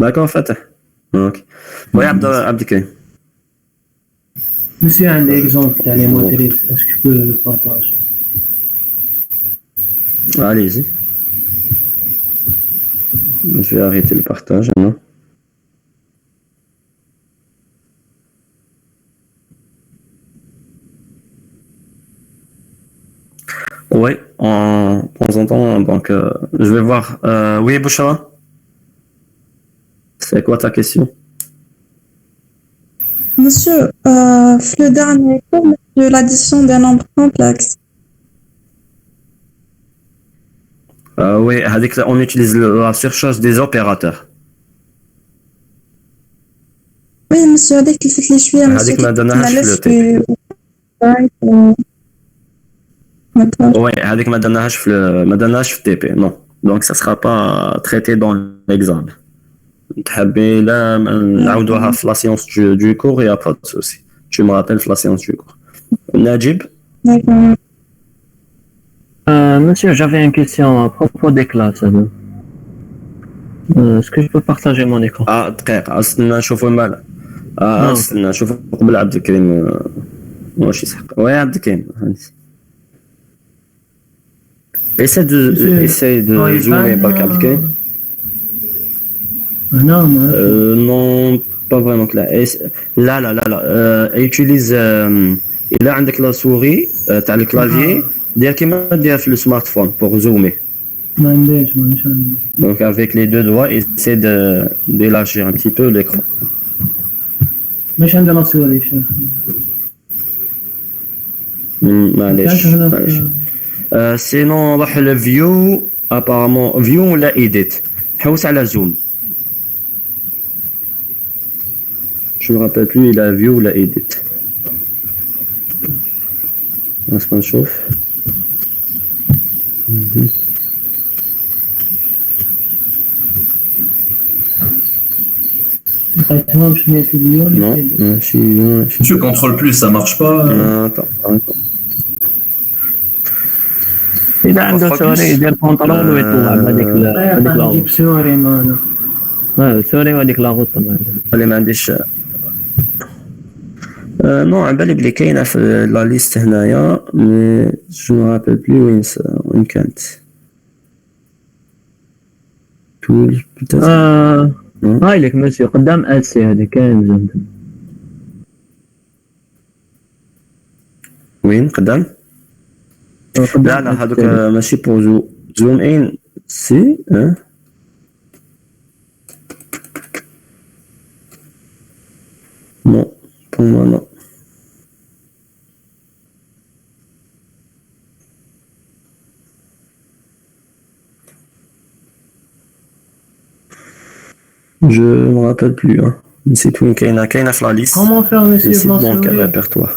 D'accord, Fatah. Ok. Oui, Abdelkarim. Monsieur, un exemple, les motrices, est-ce que je peux le partager? Allez-y. Je vais arrêter le partage. Non. Oui, en temps en temps. Donc, je vais voir. Oui, Bouchara? C'est quoi ta question? Monsieur, le dernier cours de l'addition des nombres complexes. Oui, on utilise la surcharge des opérateurs. Oui, monsieur, avec le fait que je suis un monsieur qui Oui, avec Madanache TP, non. Donc, ça ne sera pas traité dans l'examen. تحبي لا نعاودوها في لا سيونس du cours et après de souci. Tu me rappelles la séance du cours. Najib? D'accord. Monsieur, j'avais une question à propos des classes. Est-ce que je peux partager mon écran? دقيقة استنى نشوفوا المال. استنى نشوفوا قبل عبد الكريم واش يسحق. وي عبد الكريم. Essaye de zoomer par عبد الكريم. Non, pas vraiment clair. Là. Utilise. Il a عندك la souris, t'as le clavier, دير كيما دير في le smartphone pour zoomer. ما عنديش ما شاء الله. Donc avec les deux doigts, essaie d'élargir un petit peu l'écran. مش عندي لا سوري شيخ. معليش. Sinon روح le view apparemment view ولا edit. حوس على zoom. Je me rappelle plus, il a view ou la edit. On se chauffe. Non, Je contrôle plus, ça marche pas. Attends. إذا عنده سوري يدير كونترول ويطلع بهذيك لا نجيب سوري معنا. سوري وهذيك لا غوطة اللي ما عنديش. نو على بالي بلي كاينه في لا ليست هنايا مي جو مو رابيل بلي وين كانت تول هاي لك مسيو قدام اسي هذه كاين زند وين قدام لا هذوك ماشي بوزو زوم ان سي non pour moi non. Je me rappelle plus. C'est tout une la liste. Comment faire monsieur c'est dans quel répertoire?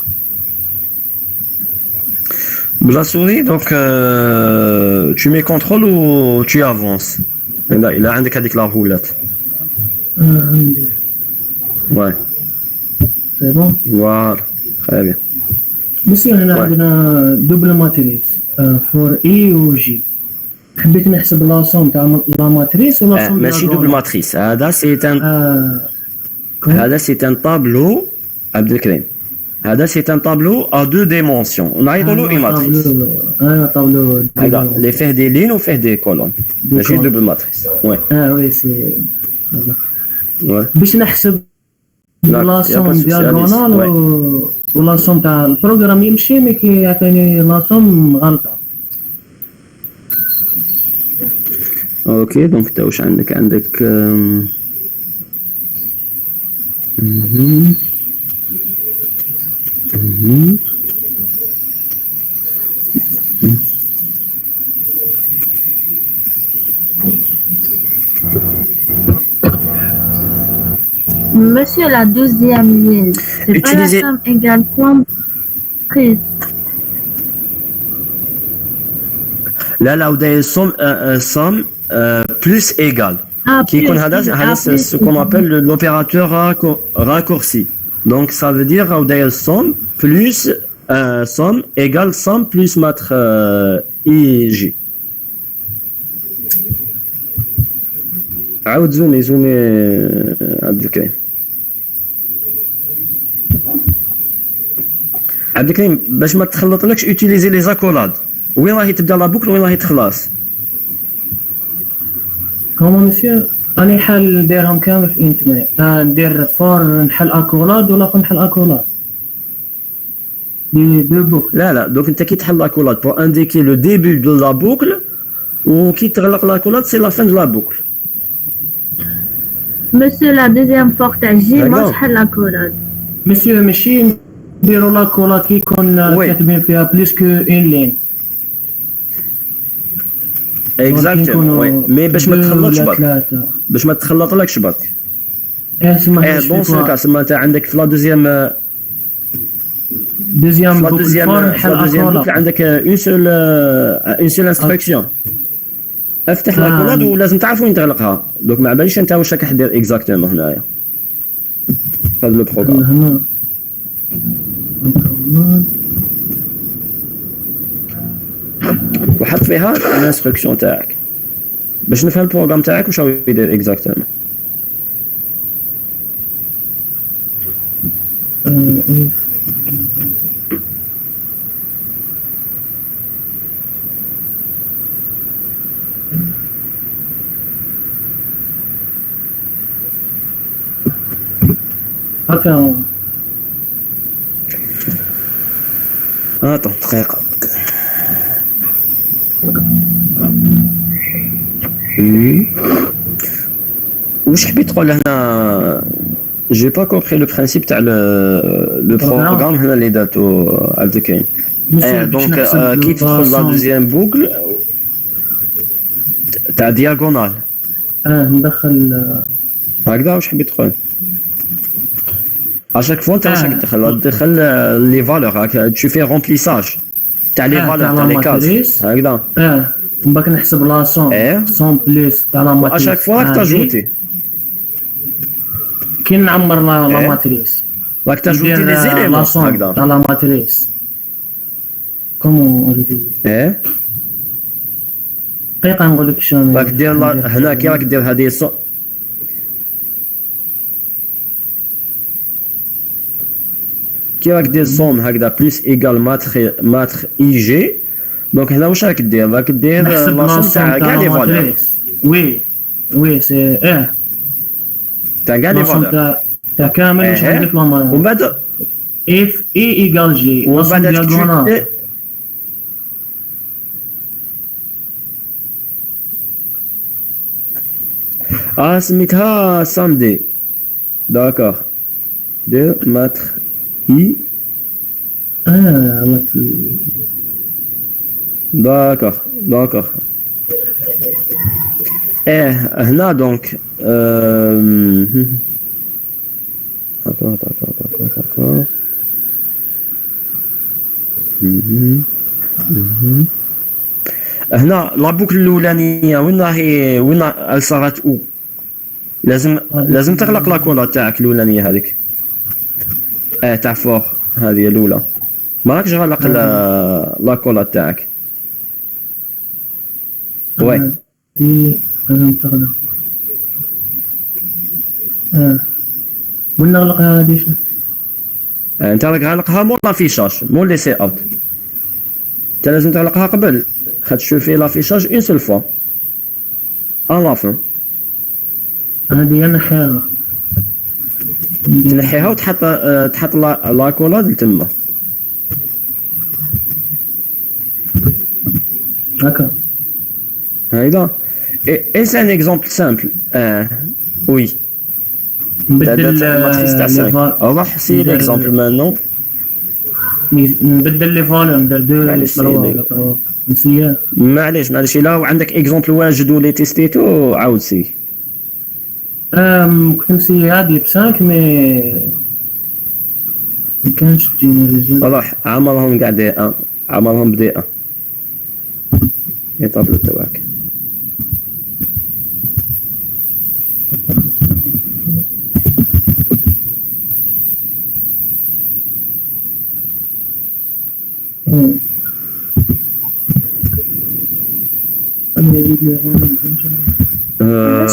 La souris, donc tu mets contrôle ou tu avances? Là, il a indiqué la roulette. Ouais. C'est bon? Voilà, très bien. Monsieur, on a double matrice pour I ou J. حبيت نحسب لا سوم تاع لا ماتريس ولا سوم ماشي دوبل ماتريس هذا سي ان طابلو عبد الكريم هذا سي ان طابلو ا دو ديمونسيون نعيطوا له اي ماتريس طابلو هذا اللي فيه دي لين وفيه دي كولون ماشي دوبل ماتريس وي وي سي باش نحسب لا سوم دياغونال واللاصوم تاع البروغرام يمشي مي كيعطيني لاصوم غلطه. اوكي دونك انت واش عندك مهم. مهم. Monsieur, la deuxième ligne, c'est pas la Utilisez- somme égale somme prise. لا لا وداير somme plus égal Ah, qui plus, هذا plus, ce qu'on appelle l'opérateur raccourci. Donc ça veut dire وداير somme plus somme égale somme plus ماتر ig. عاود زومي عبد الكريم. عبد الكريم باش ما تخلطلكش utiliser les accolades. وين راهي تبدا لا بوكل وين راهي تخلص. كومون مسيو راني حال نديرهم كامل في انتماء، ندير فور نحل اكولاد ولا نحل اكولاد دي دو بوك. لا دوك انت كي تحل لاكولاد بور انديكي لو ديبي دو لا بوكل وكي تغلق لاكولاد سي لا فان دو لا بوكل. Monsieur, la deuxième fois que t'as J, moi D'accord. je fais la collade. مسيو ماشي نديرو لاكولاد كي يكون وي. كاتبين فيها بليس كو اون لين. اكزاكتومون وي مي باش ما تخلطش برك ثلاثة. باش ما تخلطلكش برك. سما بون سو كا سما انت عندك في لا دوزيام دوزيام في لا بوك دوزيام فور في نحل لا دوزيام بوكل اكولاد. عندك اون سول انستركسيون. افتح لاكولاد ولازم تعرف وين تغلقها. دوك ما باليش انت واش راك حدير اكزاكتومون هنايا. هذا لو بروغرام. هنا وحط فيها الانستركسيون تاعك باش نفهم البروغرام تاعك واش راهو يدير اكزاكتومون. هكا attends دقيقة. واش حبيت تقول هنا j'ai pas compris le principe تاع le programme هنا اللي داتو عبد الكريم. دونك كي تدخل لا دوزيام بوكل تاع دياغونال ندخل هكذا واش حبيت تقول. اشاك فوا انت واش راك تدخل لي فالور راك tu fais remplissage تاع لي فالور تاع لي كاز هكذا. من بعد نحسب لا سون سون بليس تاع لا ماتريس. اشاك فوا راك تاجوتي كي نعمر لا ماتريس راك تاجوتي لي زيليمون هكذا. تاع لا ماتريس كومون دقيقة نقول لك شنو راك دير هنا كي راك دير هذه كي راك دير سوم هكذا بليس ايكال ماتر اي جي. دونك هنا واش راك دير؟ راك دير لا سوم تاع كاع لي فالور. وي سي تاع كاع لي فالور تاع كامل واش عندك ومن لا بعد اف اي ايكال جي ومن بعد دياغونال. سميتها سامدي. داكوغ دو ماتر اي. داكوغ هنا دونك داكوغ هنا لا بوكل الاولانيه وين راهي وين صارت او لازم تغلق لاكولا تاعك الاولانيه هذيك تاع فوق هذه الاولى ما راكش غلق لاكولا تاعك. وي لازم تغلق. وين نغلقها هذه؟ انت راك غلقها مو لافيشاج مو لي سي اوت. انت لازم تغلقها قبل خاطر في لافيشاج اون سول فوا ان لافون. هذه انا خيرها تنحيها وتحط تحط لا كولاد لتما. هكا هايدا اي سي ان اكزومبل سامبل. وي نبدل الماتريس تاع 5. روح سي ليكزومبل مانون. نبدل لي فالور ندير معليش 2 ولا 3 نسيها. معليش الا عندك اكزومبل واجد ولي تيستيتو عاود سي. كنت نسي هادي ب 5 مي مكانش تجيني ريزولت. روح عمرهم كاع دي ان، عمرهم بدي ان يطابلو تاعك.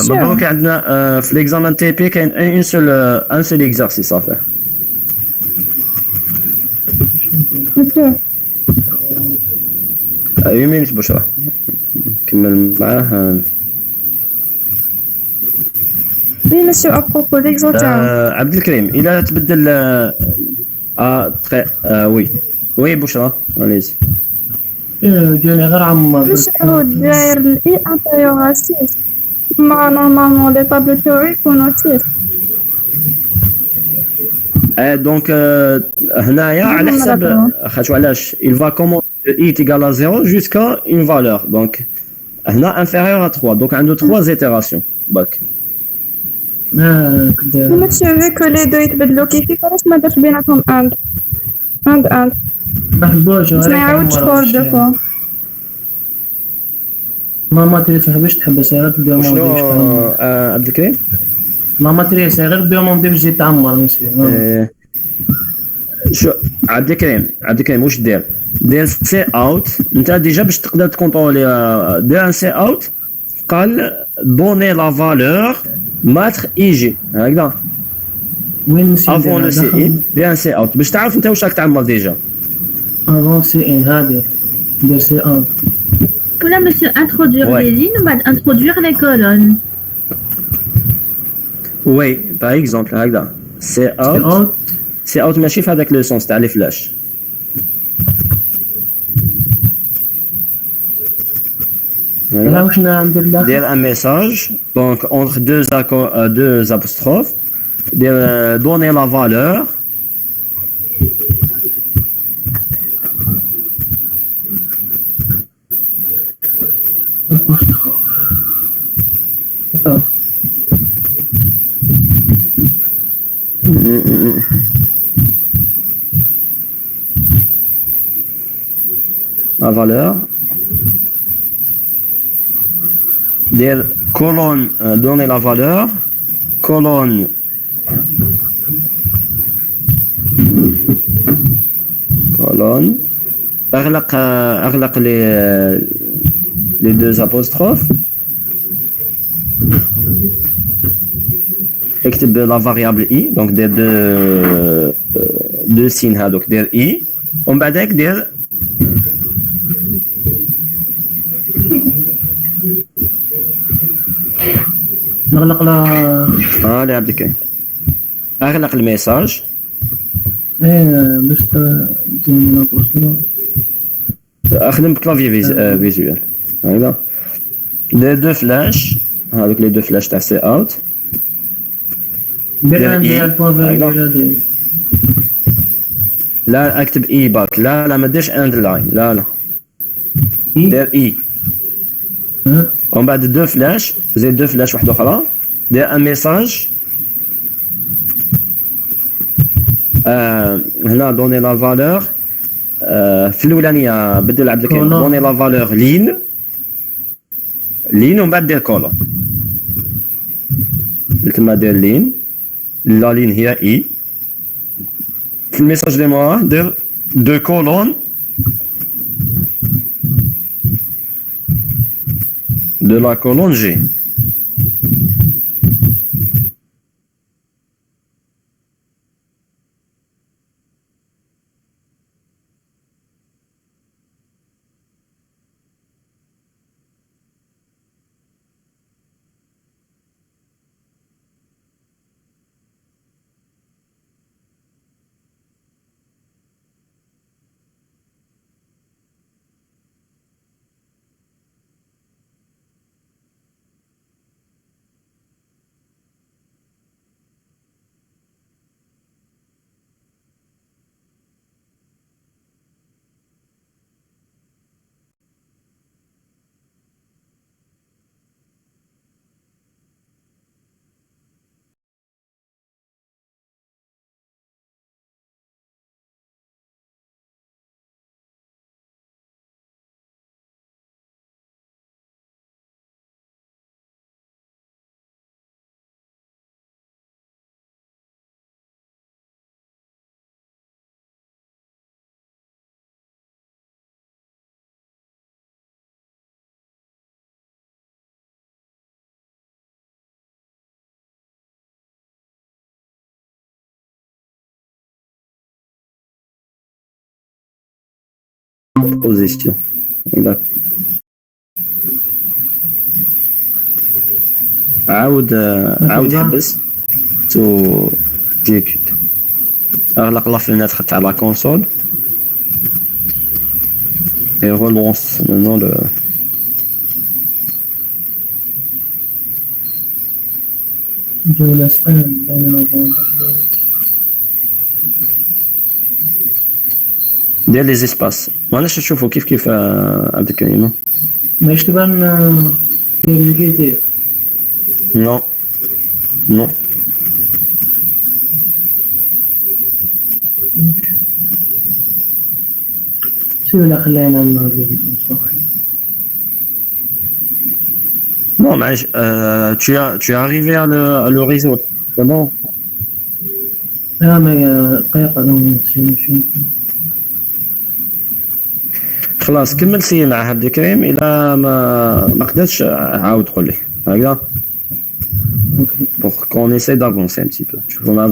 دونك عندنا في ليكزامان تي بي كاين ان سول اكزارسيس افير. monsieur. يمينش بشرى كمل معاه. Oui, monsieur, à propos d'exotin. عبد الكريم الى تبدل وي بشرى اليزي. ديالي غير عمر. Monsieur, داير الإي انتيريور à 6. ما نورمالمون لي طابلو تاعو يكونوا 6. دونك هنايا على حسب خاطر علاش il va commencer de i est égal à 0 jusqu'à une valeur. donc هنا inférieur à 3 donc عنده 3 itérations باك. كدا monsieur, vu que les deux يتبدلوا كيف علاش ما دارش بيناتهم and محبوش باش ما يعاودش فور دو فوا. ماما تري تحبش تحبس غير تدير شنو موندي عبد الكريم؟ ماما تري غير تدير موندي باش تزيد تعمر مسيو. شو عبد الكريم واش دير سي اوت. انت ديجا باش تقدر تكونترولي دير ان سي اوت قال دوني لا فالور ماتر اي جي هكذا وين مسيو افون لو سي ان. دير ان سي اوت باش تعرف انت واش راك تعمر ديجا. افون سي ان هادي ندير سي ان. Là, monsieur, introduire Ouais. les lignes, on va introduire les colonnes. وي باغ اكزومبل هكذا سي اوت. اوت سي اوت ماشي في هذاك لو سونس تاع لي فلاش. لا واش ندير داخل. دير ان ميساج دونك اونتر deux apostrophes. دير دوني لا فالور la valeur. Dire colonne, donner la valeur, colonne, colonne, أغلق les deux apostrophes. اكتب la variable i donc des deux signes هذوك دير i ومن بعدك دير نغلق لا اللي عبد الكريم اغلق الميساج. باش تجيني لا بوستور. اخدم بكلافي فيزوال هكذا. دير دو فلاش هذوك لي دو فلاش تاع سي اوت. دير ديال بوفير لا اكتب اي باك. لا ما ديرش اند لاين. لا إي؟ دير اي ومن بعد دو فلاش زيد دو فلاش واحده اخرى. دير ان ميساج هنا دوني لا فالور في الاولانيه بدل عبد الكريم دوني لا فالور لين ومن بعد دير كولون. تما دير لين لا لين هي اي. في الميساج اللي مواه دير دو كولون de la colonne G. بوزيسيون. عاود حبس تو جيكيت، اغلق لا فينيتر تاع لا كونسول et relance maintenant le جولة سبام. دير لي زيسباس. ماناش نشوفو كيف عبد الكريم. ماش تبان دير الكيتير. نو نو سيولا خلينا نوري صافي. Non, mais tu es arrivé à le résoudre. C'est bon. لا ما دقيقة نمشي. خلاص كمل سي مع عبد الكريم. إلا ما قدرتش عاود قول لي هكذا. Pour qu'on essaie d'avancer un petit peu. Je vous mets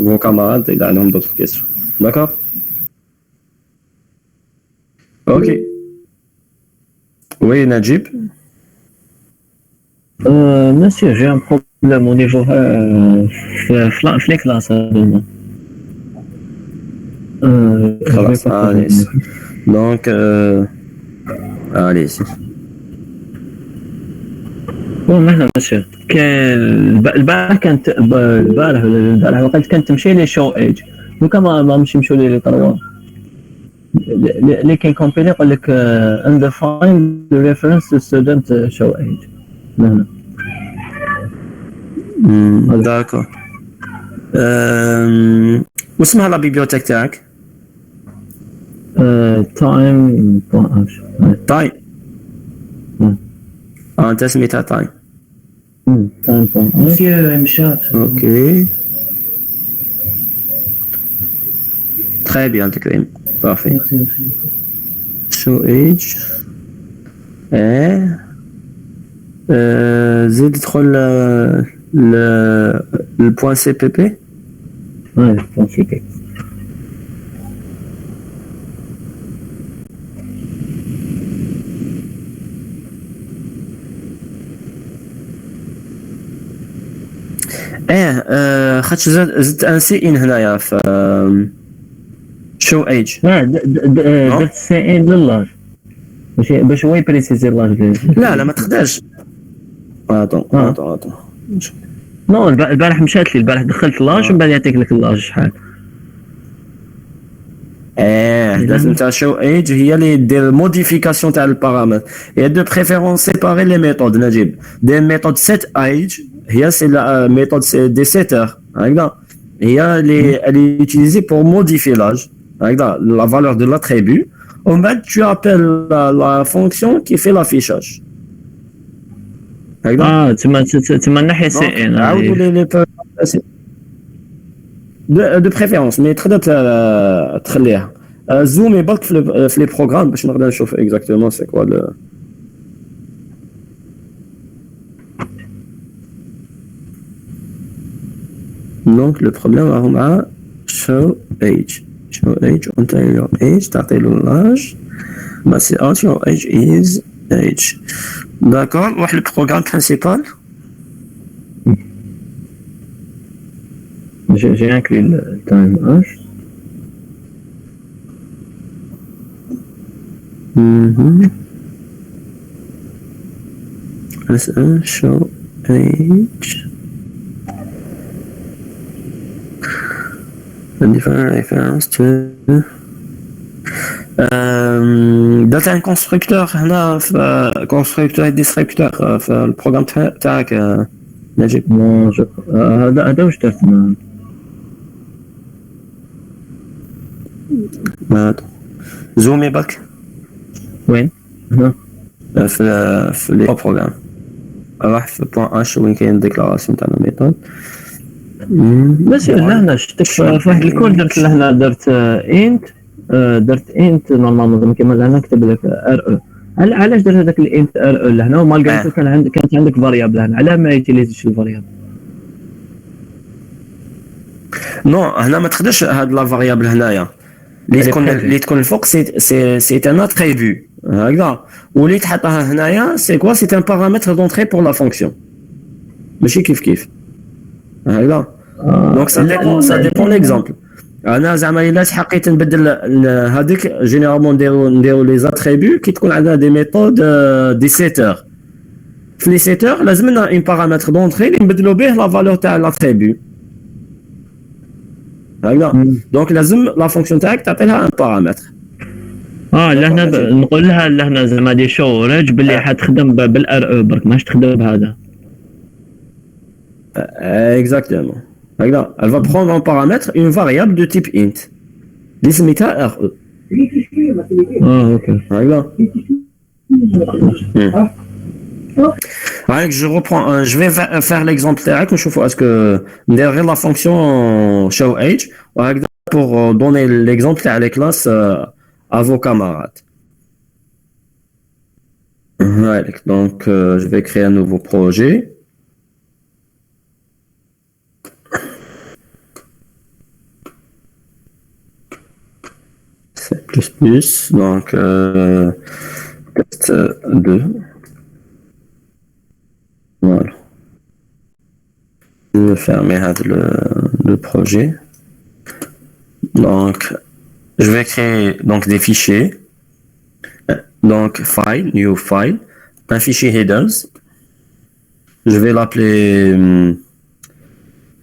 vos camarades et là, d'autres questions. D'accord? Ok. Oui, Najib. Monsieur, j'ai un problème au niveau في les classes. خلاص allez. Donc allez. بون مهلا مسيو. البارح وقت كنت تمشي لي شو ايج دوكا ما مش يمشوا لي طروا اللي كاين كومبيلي يقول لك اندفاين ريفرنس ستودنت شو ايج هنا. داكور. واسمها لا بيبيوتيك تاعك؟ تايم تايم. انت سميتها تايم. تايم مسيو مشات. اوكي très bien Karim. Parfait. show age زيد تدخل le point CPP. Ouais, point CPP. خاطش زدت ان سي ان هنايا في شو ايج. درت سي ان للاج باش هو يبريسيزي اللاج. لا ما تقدرش. اتون نو البارح مشات لي. البارح دخلت اللاج ومن بعد يعطيك لك اللاج شحال. لازم تاع شو ايج هي اللي دير موديفيكاسيون تاع البارامتر. هي دو بريفيرونس سيباري لي ميثود نجيب دي ميثود سيت ايج. هي سي لا méthode des setters هكذا. هي اللي utilisée pour modifier l'âge هكذا la valeur de l'attribut. ومن بعد tu appelles la fonction qui fait l'affichage هكذا. تما الناحية سي ان عاودوا لي دو بريفيرونس مي تقدر تخليها زومي برك في لي بروغرام باش نقدر نشوف اكزاكتومون سي كوا لو. Donc le problème on a show age anterior age تعطي له l'âge bah c'est anterior age is age. D'accord. واحد le programme principal. J'ai inclus le time age. Show age. Different reference to دات ان كونستركتور هنا في كونستركتور ديستركتور في البروغرام تاعك نجيب. هذا واش درت زومي باك وين؟ في لي بروغرام راح في بوان اش وين كاين ديكلاراسيون تاع الميثود. بس هنا شفتك في واحد الكود درت لهنا درت انت نورمالمون كيما لهنا كتب لك ار او. علاش درت هذاك الانت ار او لهنا وما لقيتو كانت عندك فاريابل هنا؟ علاه ما يوتيليزيش الفاريابل؟ نو هنا ما تقدرش هاد لا فاريابل هنايا اللي تكون الفوق c'est un attribut هكذا واللي تحطها هنايا c'est quoi c'est un paramètre d'entrée pour la fonction ماشي كيف هكذا دونك ça dépend l'exemple انا زعما الا حقيت نبدل هذيك جينيرالمون نديرو لي زاتريبيو كي تكون عندنا دي ميثود دي سيتور في لي سيتور لازم لنا ان بارامتر دونطري اللي نبدلو به لا فالور تاع لاتريبيو هكذا دونك لازم لا فونكسيون تاعك تعطي لها ان بارامتر لهنا نقول لها لهنا زعما دي شورج باللي حتخدم بالار او برك ماش تخدم بهذا exactement هكذا elle va prendre en paramètre une variable de type int اللي سميتها re اوكي هكذا je reprends je vais faire l'exemple تاعك ونشوفوا est-ce que ندير غير la fonction show age وهكذا pour donner l'exemple تاع les classes à vos camarades. Donc je vais créer un nouveau projet. C++, donc test 2. Voilà. Je vais fermer le projet. Donc je vais créer donc des fichiers. Donc file, new file, un fichier headers. Je vais l'appeler.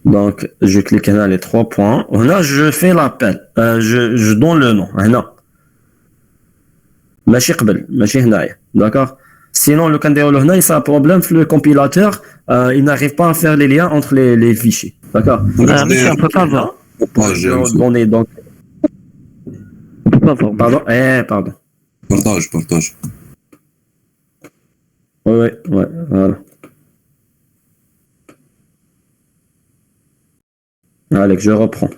Donc je clique là les 3 points. Là je fais l'appel. Je donne le nom. Là. ماشي قبل ماشي هنايا. D'accord. Sinon le candidat là il a un problème le compilateur. Il n'arrive pas à faire les liens entre les fichiers. D'accord. Mais on peut pas voir. Donner donc. Pardon. Pardon. Partage. Ouais, voilà. Allez, je reprends.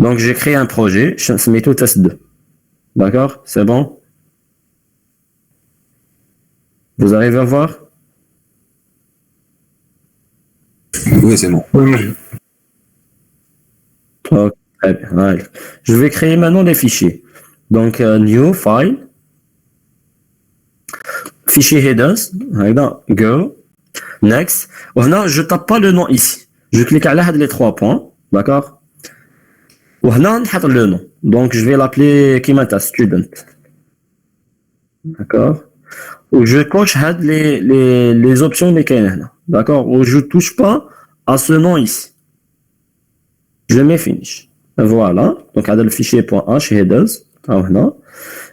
Donc, j'ai créé un projet, je mets tout test 2. D'accord? C'est bon? Vous arrivez à voir? Oui, c'est bon. Ok, très bien. Allez. Je vais créer maintenant des fichiers. Donc, new file. Fichier headers, go, next. Maintenant, je tape pas le nom ici. Je clique à les 3 points, d'accord? Maintenant, je le nom. Donc, je vais l'appeler Kimata student. D'accord? Où je coche les options des canaux, d'accord? Où je touche pas à ce nom ici. Je mets finish. Voilà. Donc, à le fichier .h headers.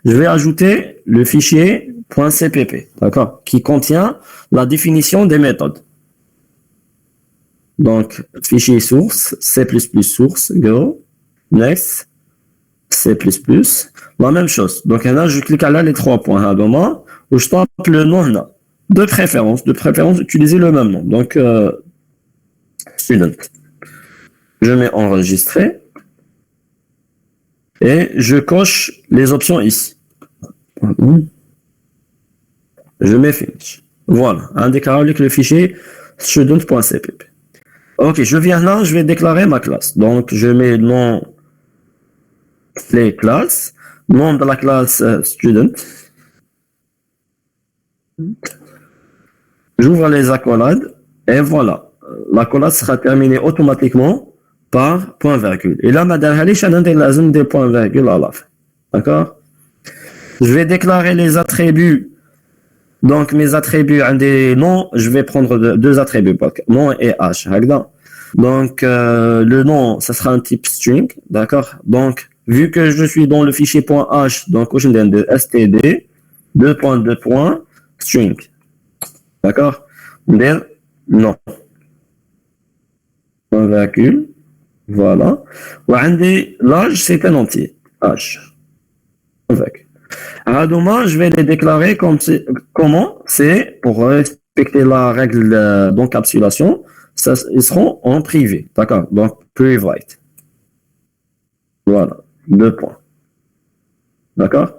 Je vais ajouter le fichier .cpp, d'accord, qui contient la définition des méthodes. Donc, fichier source, C++ source, go, next, C++, la même chose. Donc, là, je clique là les 3 points, où je tape le nom là. De préférence, utilisez le même nom. Donc, student. Je mets enregistrer. Et je coche les options ici. Je mets finish. Voilà. Un déclaré avec le fichier student.cpp. Ok, je viens là, je vais déclarer ma classe. Donc, je mets nom les classes, nom de la classe student. J'ouvre les accolades et voilà. L'accolade sera terminée automatiquement par point virgule. Et là, des points virgule à la fin. D'accord? Je vais déclarer les attributs. Donc, mes attributs, un des noms, je vais prendre deux attributs, nom et h. Donc, le nom, ça sera un type string. D'accord? Donc, vu que je suis dans le fichier .h, donc, je donne de std, 2.2. String. D'accord? Non. Point virgule. Voilà. L'âge, c'est un entier. H. Demain, je vais les déclarer comment? C'est pour respecter la règle d'encapsulation. Ils seront en privé. D'accord? Donc, private. Voilà. 2 points. D'accord?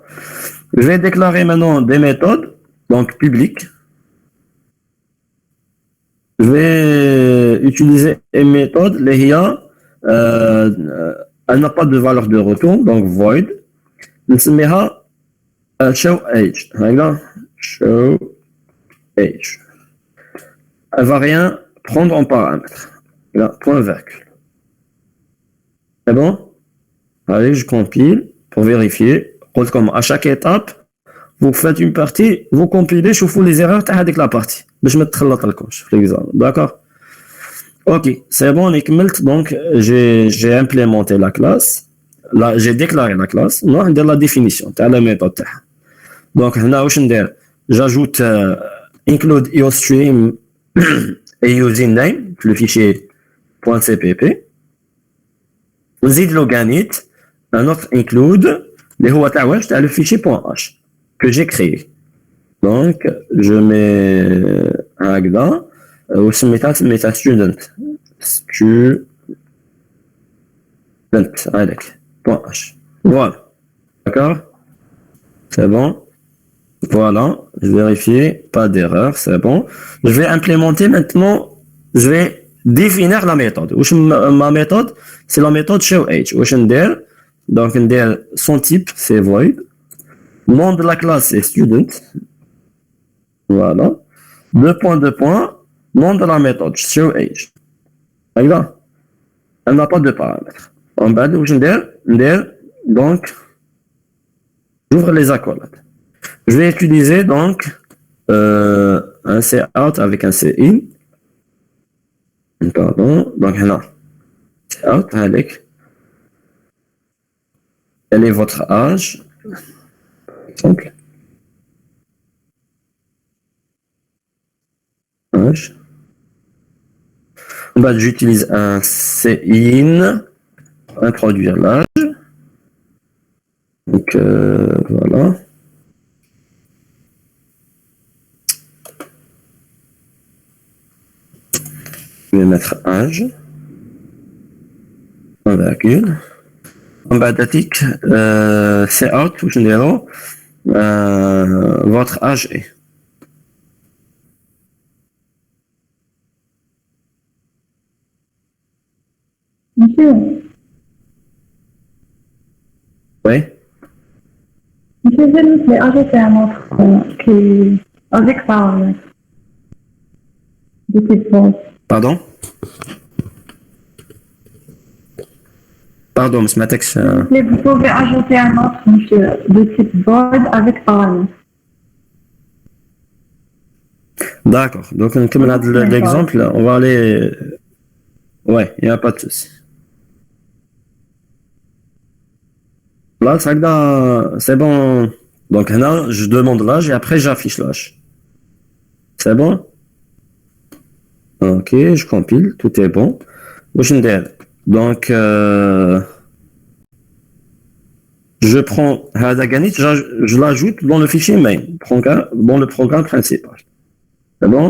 Je vais déclarer maintenant des méthodes. Donc, publiques. Je vais utiliser une méthode, elle n'a pas de valeur de retour, donc void. نسميها show age هكذا show age. Elle va rien prendre en paramètre. Là, point virgule. C'est bon? Allez, je compile pour vérifier. Comme à chaque étape, vous faites une partie, vous compilez, je vous les erreurs de la partie. Je vais mettre l'exemple. D'accord? Ok, c'est bon, donc j'ai implémenté la classe. Là, j'ai déclaré la classe. Nous, on a la définition, la méthode. Donc, j'ajoute include EOStream et username, le fichier .cpp. نزيد لوغانيت un autre include اللي هو تاع le fichier .h que j'ai créé. Donc je mets هكذا وسميتها student avec .h. Voilà. D'accord? C'est bon? Voilà, je vérifie, pas d'erreur, c'est bon. Je vais implémenter maintenant, je vais définir la méthode. Ma méthode, c'est la méthode showAge. Donc, son type, c'est void. Nom de la classe, c'est student. Voilà. Deux points. Nom de la méthode, showAge. D'accord? Elle n'a pas de paramètres. En bas, donc, j'ouvre les accolades. Je vais utiliser donc un cout avec un cin. Pardon, donc là, cout avec. Quel est votre âge? Par exemple. Âge. Bah, j'utilise un cin pour introduire l'âge. Donc voilà. Je vais mettre âge. Un virgule. En bas d'attaque, c'est out, votre âge est. Monsieur, Oui. monsieur, je vais ajouter un autre qui avec paramètres de type void. Pardon? Pardon, monsieur Matex. Vous pouvez ajouter un autre, monsieur, de type void avec paramètres. D'accord. Donc, comme on a l'exemple, on va aller. Ouais, il n'y a pas de souci. Là, c'est bon. Donc, là, je demande l'âge et après, j'affiche l'âge. C'est bon? Ok, je compile, tout est bon. Donc, je prends Hadaganit, je l'ajoute dans le fichier main, dans le programme principal. C'est bon?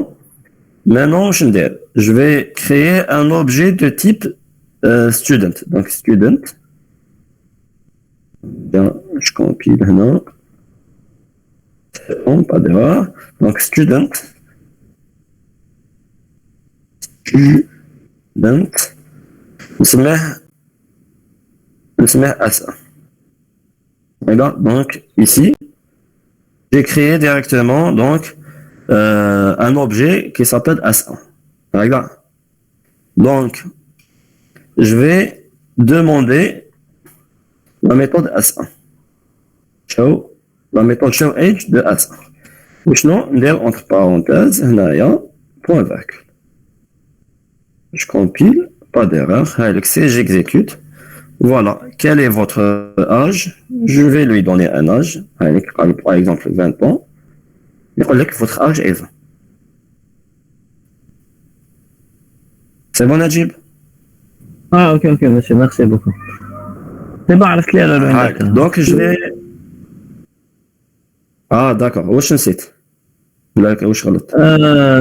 Maintenant, je vais créer un objet de type student. Donc, student. Bien, je compile maintenant. C'est bon, pas d'erreur. Donc, student. Student. نسميه S1. Donc, ici, j'ai créé directement donc, un objet qui s'appelle S1. Donc, je vais demander la méthode S1. La méthode showAge de S1. وشنو ندير entre parenthèses هنايا point virgule. Je compile, pas d'erreur. J'exécute. Voilà. Quel est votre âge? Je vais lui donner un âge. Par exemple, 20 ans. Il dit que votre âge est 20. C'est bon, Najib? Ah, ok, monsieur. Merci beaucoup. C'est bon, عرفت لي على Donc, je vais. Ah, d'accord. Où est-ce que c'est? واش غلط؟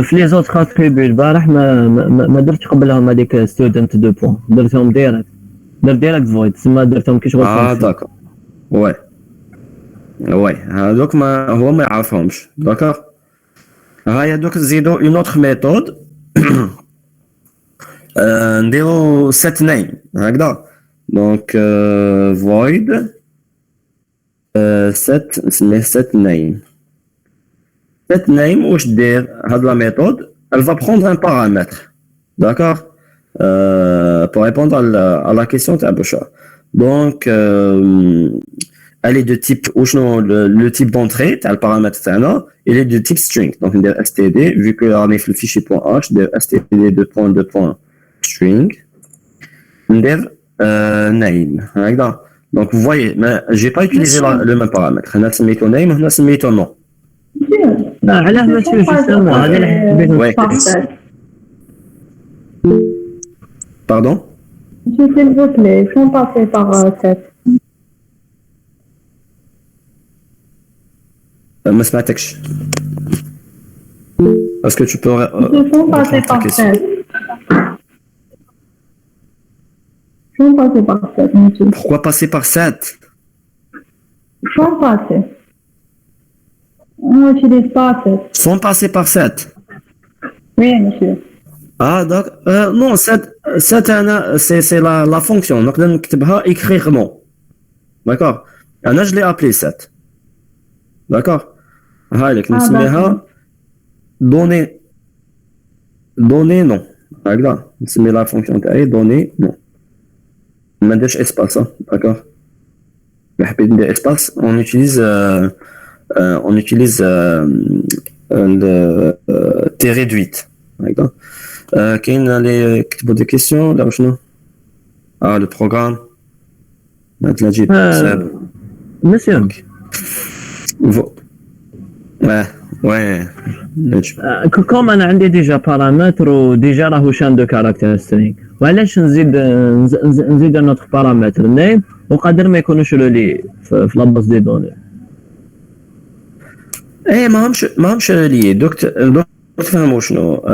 في لي زوت اتريبيو البارح ما درتش قبلهم هذيك ستودنت 2 بوان درتهم ديريكت فويد تسمى درتهم كي شغل داكور وي هذوك هو ما يعرفهمش داكور هاي دوك نزيدو اون اوتر ميثود نديرو set name هكذا دونك void set نسميه set name. Set name واش دير هاد لا méthode elle va prendre un paramètre, d'accord, pour répondre à la question تاع بوشا. Donc elle est de type le type d'entrée تاع البارامتر تاعنا il est de type string. Donc ندير std vu que راني في الفيشي .h ندير std:2.2.string ندير name هكذا. Donc vous voyez, mais j'ai pas utilisé le même paramètre. هنا سميتو name هنا سميتو nom. لا علاه ما تشوفش يسمى هذا اللي حبيت Ouais. Pardon? S'il vous plaît, sans passer par 7. ما سمعتكش. Est-ce que tu peux Sans passer par 7. Sans passer par 7, monsieur. Pourquoi passer par 7? Sans passer. On n'utilise pas 7. Sans passer par 7? Oui, monsieur. Ah, d'accord. Non, 7 c'est la fonction. Donc, on peut écrire d'accord. Là, je l'ai appelé 7. D'accord. On donner non. D'accord. On la fonction donner non. On a déjà espace, d'accord. Espace, on utilise le T réduite. D'accord. Qu'il y a des questions là ou non? Ah, le programme. Monsieur. Ouais. كوم انا عندي ديجا بارامتر وديجا راهو شان دو كاركتير سترينغ وعلاش نزيد نوتر بارامتر نيم وقادر ما يكونوش لي في لاباز دي دوني. ايه ماهمش لي دكتور تفهموا شنو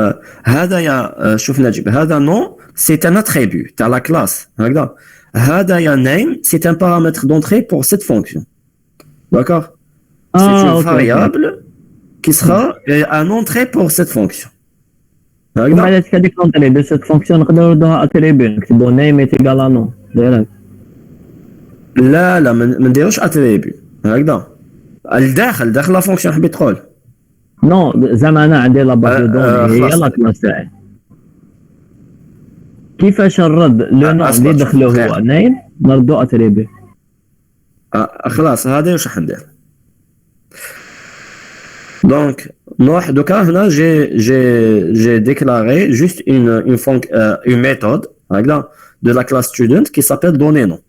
هذا يا شوف نجيب هذا نو سي ان اتريبيو تاع لا كلاس هكذا. هذا يا نيم سي ان بارامتر دونتري بور سيت فونكسيون d'accord. C'est une variable qui sera un entrée pour cette fonction. وعلى هذيك الانتري دو سيت فونكسيون نقدروا ندوها اتريبيو نكتبوا نيم ايكال ا نو دايركت. لا ما نديروش اتريبيو هكذا الداخل داخل لا فونكسيون حبيت تقول. نو زعما انا عندي لا باز دو دوني هي لا كلاس تاعي. كيفاش نرد لو نوع اللي دخلوه هو نيم نردو اتريبيو. خلاص هذا واش راح ندير. Donc, j'ai déclaré juste une méthode de la classe student qui s'appelle donner nom.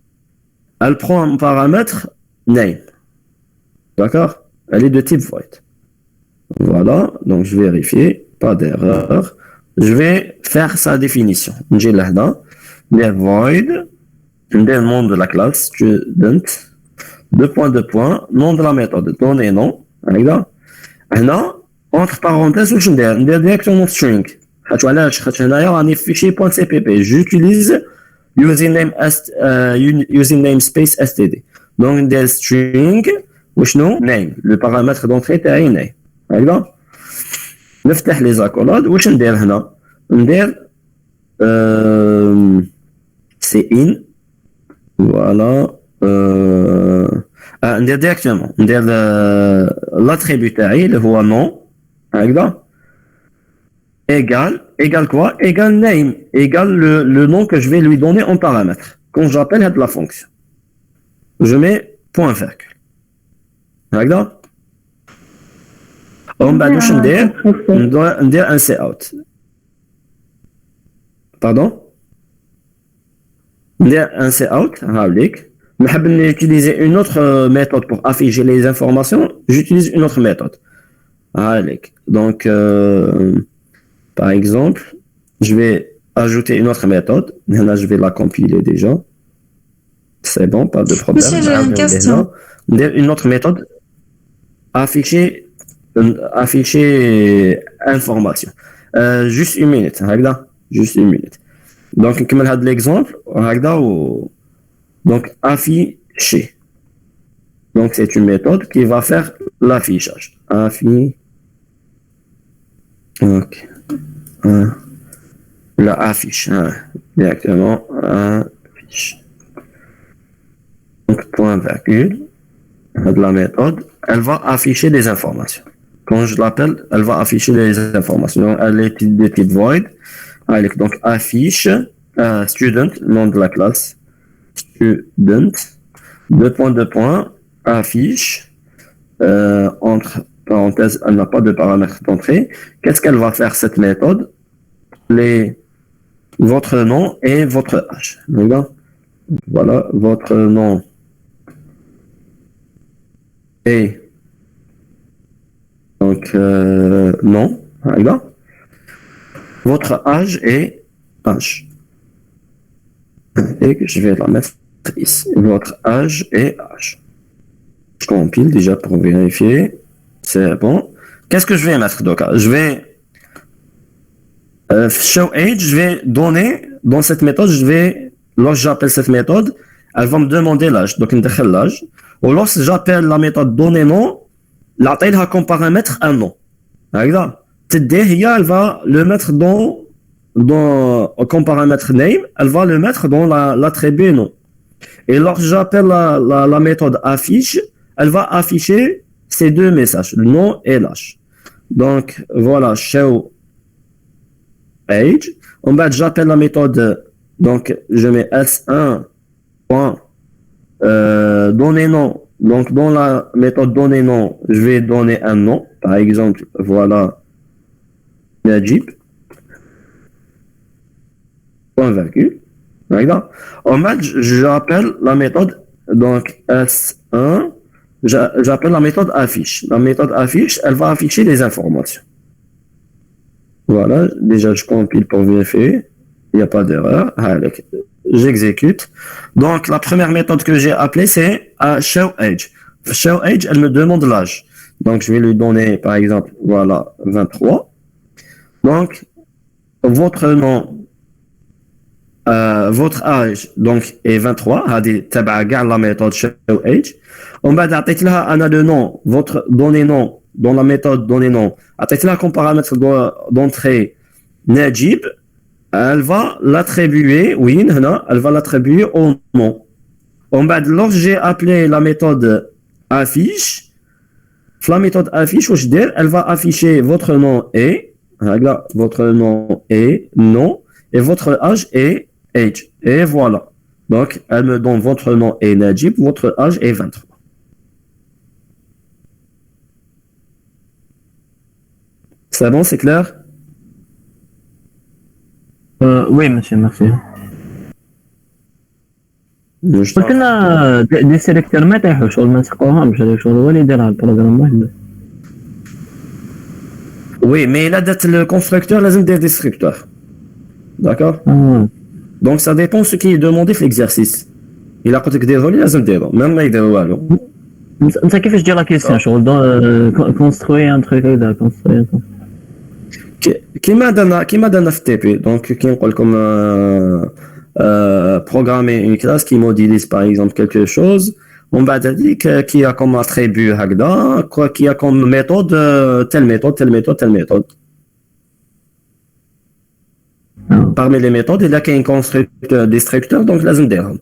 Elle prend un paramètre name. D'accord? Elle est de type void. Voilà, donc je vais vérifier, pas d'erreur. Je vais faire sa définition. J'ai là, void, le nom de la classe student, nom de la méthode, donner nom. D'accord? هنا entre parenthèses واش ندير ديريكتومون string خاطر علاش خاطر هنايا راني في فيشي .cpp j'utilise username space std donc ندير string وشنو name le paramètre d'entrée تاعي name هكذا. نفتح لي زاكولاد واش ندير هنا ندير سي ان فوالا ندير ديريكتومون ندير l'attribut تاعي اللي هو نون هكذا égal quoi égal name égal le nom que je vais lui donner en paramètre quand j'appelle la fonction je mets point virgule هكذا. ومن بعد واش ندير un cout pardon ندير un cout هاوليك. نحب utiliser une autre méthode pour afficher les informations, j'utilise une autre méthode. Allez. Donc, par exemple, je vais ajouter une autre méthode. Là, je vais la compiler déjà. C'est bon, pas de problème. Monsieur, j'ai une question. Une autre méthode, afficher information. Juste une minute. Juste une minute. Donc, comme on a de l'exemple, donc, afficher. Donc, c'est une méthode qui va faire l'affichage. Ok. La affiche. Directement. Affiche. Donc, point virgule. de la méthode, elle va afficher des informations. Quand je l'appelle, elle va afficher les informations. Elle est de type void. Donc, affiche student, nom de la classe. Student, deux points, affiche, entre parenthèses, elle n'a pas de paramètres d'entrée. Qu'est-ce qu'elle va faire, cette méthode? Votre nom et votre âge. Voilà, votre nom et donc nom, votre âge et âge. Et je vais la mettre ici. Votre âge et âge. Je compile déjà pour vérifier. C'est bon. Qu'est-ce que je vais mettre donc? Je vais show age, je vais donner dans cette méthode, lorsque j'appelle cette méthode, elle va me demander l'âge. Donc, je l'âge. Ou lorsque j'appelle la méthode donner nom, l'appelle comme paramètre un nom. Elle va le mettre comme paramètre name, elle va le mettre dans l'attribut nom. Et lorsque j'appelle la méthode affiche, elle va afficher ces deux messages, le nom et l'âge. Donc, voilà, show age. En bas, j'appelle la méthode, donc je mets s1. Donner nom. Donc, dans la méthode donner nom, je vais donner un nom. Par exemple, voilà, Najib. Point virgule. En bas, j'appelle la méthode, donc S1. J'appelle la méthode affiche. La méthode affiche, elle va afficher les informations. Voilà, déjà, je compile pour vérifier. Il n'y a pas d'erreur. J'exécute. Donc, la première méthode que j'ai appelée, c'est show age. Show age, elle me demande l'âge. Donc, je vais lui donner, par exemple, voilà, 23. Donc, votre nom, votre âge, donc, est 23. La méthode show age. On va dire, le nom, votre données nom, dans la méthode données nom. Comme paramètre d'entrée, Najib. Elle va l'attribuer, elle va l'attribuer au nom. En bas, lorsque j'ai appelé la méthode affiche, elle va afficher votre nom et, nom, et votre âge et age. Et voilà. Donc, elle me donne votre nom et Najib, votre âge est 23. C'est bon, c'est clair? Oui, monsieur, merci. قلنا دي سيليكتور ما يطيحوا شغل ما نسقوهمش هذاك شغل هو اللي يديرها البروغرام واحد. Oui, mais la date le constructeur لازم des destructeurs. D'accord? Donc ça dépend ce qui est demandé في l'exercice. إلا قلت لك ديروا لي لازم ديروا même ما يديروا والو. انت كيفاش دير لا كيسيون شغل كونستروي ان تروك هكذا كونستروي كيما درنا في التي بي دونك كي نقول لكم programmer une classe qui modélise par exemple quelque chose on va dire qui a comme attribut هكذا qui a comme méthode telle méthode parmi les méthodes il y a qu'un constructeur destructeur donc لازم نديرهم.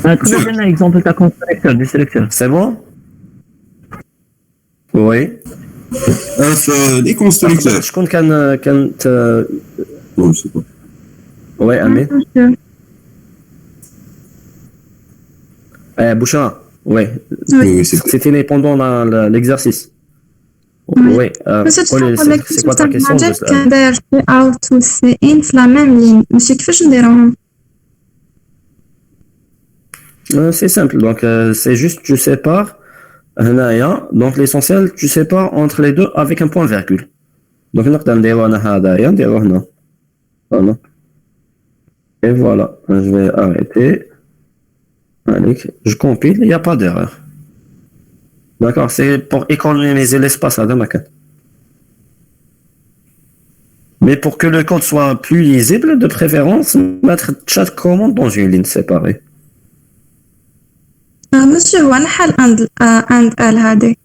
تقدر لنا اكزامبل تاع كونستركتور ديسلكتور c'est bon? Oui. Les constructeurs. شكون كانت Non, je sais pas. Ouais, Amé. Bouchard, ouais. Oui, C'était pendant l'exercice. Oui. C'est quoi ta question? out و سي ان في لا ميم لين ماشي كيفاش نديروهم. C'est simple. Donc, c'est juste tu sépares. Donc, l'essentiel, tu sépares entre les deux avec un point virgule. Donc, voilà. Et voilà. Je vais arrêter. Allez, je compile. Il n'y a pas d'erreur. D'accord. C'est pour économiser l'espace à Damakan. Mais pour que le code soit plus lisible, de préférence, mettre chaque commande dans une ligne séparée. Monsieur, هو نحل and ال هذه.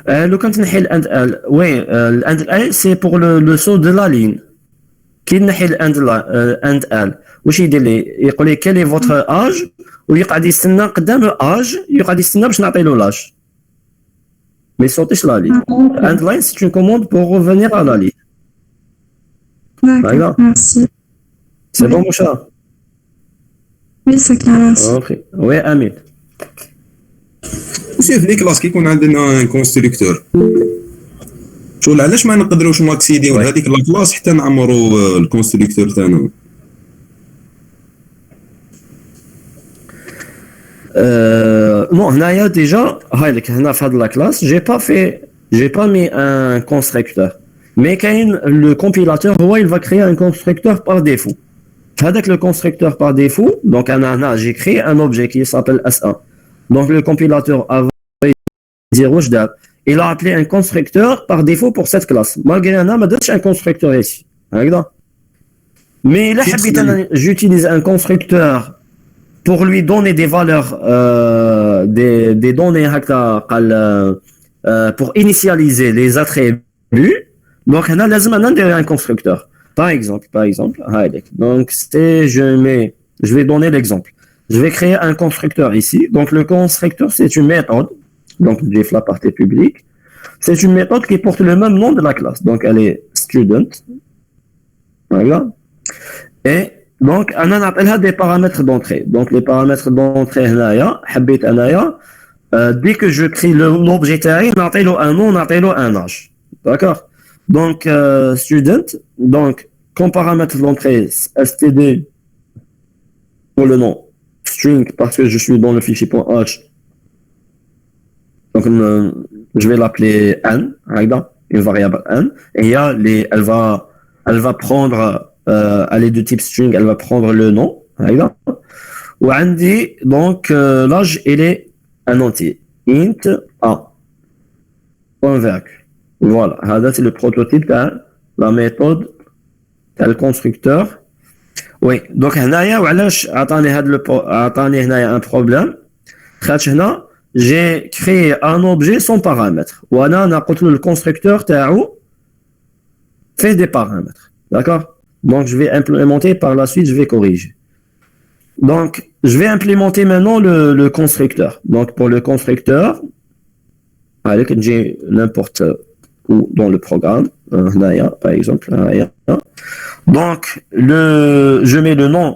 Le quand on and oui, and c'est pour le saut de la ligne. كي نحي الاند ال واش يدير لي يقول لي كالي فوتر اج ويقعد يستنى قدام الاج يقعد يستنى باش نعطي له لاج ما يصوتش لا لي اند لاين سي اون كوموند بور ريفينير على لا لي D'accord, merci. سي بون موشا Oui, c'est clair, merci. اوكي وي امين وسي في لي كلاس كيكون عندنا كونستركتور شغل علاش ما نقدروش ناكسيديو هذيك لا كلاس حتى نعمروا الكونستركتور تاعنا Non, هنايا ديجا هايلك هنا في هاد لا كلاس j'ai pas mis un constructeur mais كاين le compilateur هو il va créer un constructeur par défaut هذاك le constructeur par défaut donc انا j'ai créé un objet qui s'appelle S1 donc le compilateur a dire واش دار il a appelé un constructeur par défaut pour cette classe malgré انا ما درتش un constructeur ici هكذا mais là حبيت انا j'utilise un constructeur pour lui donner des valeurs, des données pour initialiser les attributs. Donc, on a un constructeur. Par exemple, donc je vais donner l'exemple. Je vais créer un constructeur ici. Donc, le constructeur, c'est une méthode. Donc, j'ai la partie publique. C'est une méthode qui porte le même nom de la classe. Donc, elle est student. Voilà. Et donc, on appelle des paramètres d'entrée. Donc, les paramètres d'entrée, dès que je crée l'objet, on appelle un nom, on appelle un âge. D'accord? Donc, student, donc, comme paramètre d'entrée, std pour le nom, string, parce que je suis dans le fichier .h. Donc, je vais l'appeler n, une variable n. Et il y a elle va prendre elle est de type string, elle va prendre le nom. Ou Andy, donc l'âge, il est un entier. Int A. Point virgule. Voilà. C'est le prototype de la méthode le constructeur. Oui. Donc, un problème. J'ai créé un objet sans paramètres. Ou le constructeur fait des paramètres. D'accord? Donc, je vais implémenter par la suite, je vais corriger. Donc, je vais implémenter maintenant le constructeur. Donc, pour le constructeur, avec j'ai n'importe où dans le programme, par exemple. Donc, je mets le nom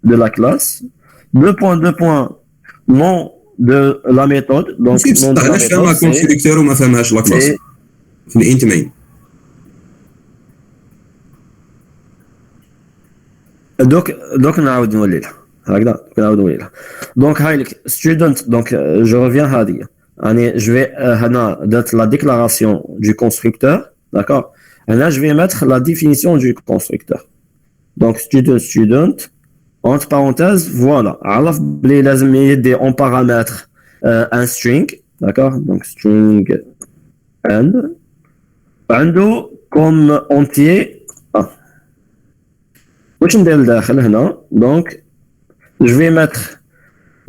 de la classe, deux points, nom de la méthode. Donc, nom de la méthode, constructeur ou ma femme la classe. L'int main. Donc نعاود نولي لها هكذا نعاود نولي لها donc هايلك student donc je reviens هذه يعني je vais هنا درت la déclaration du constructeur d'accord هنا je vais mettre la définition du constructeur donc student entre parenthèses voilà عرف بلي لازم يدي en paramètre un string d'accord donc string n عنده comme entier donc je vais mettre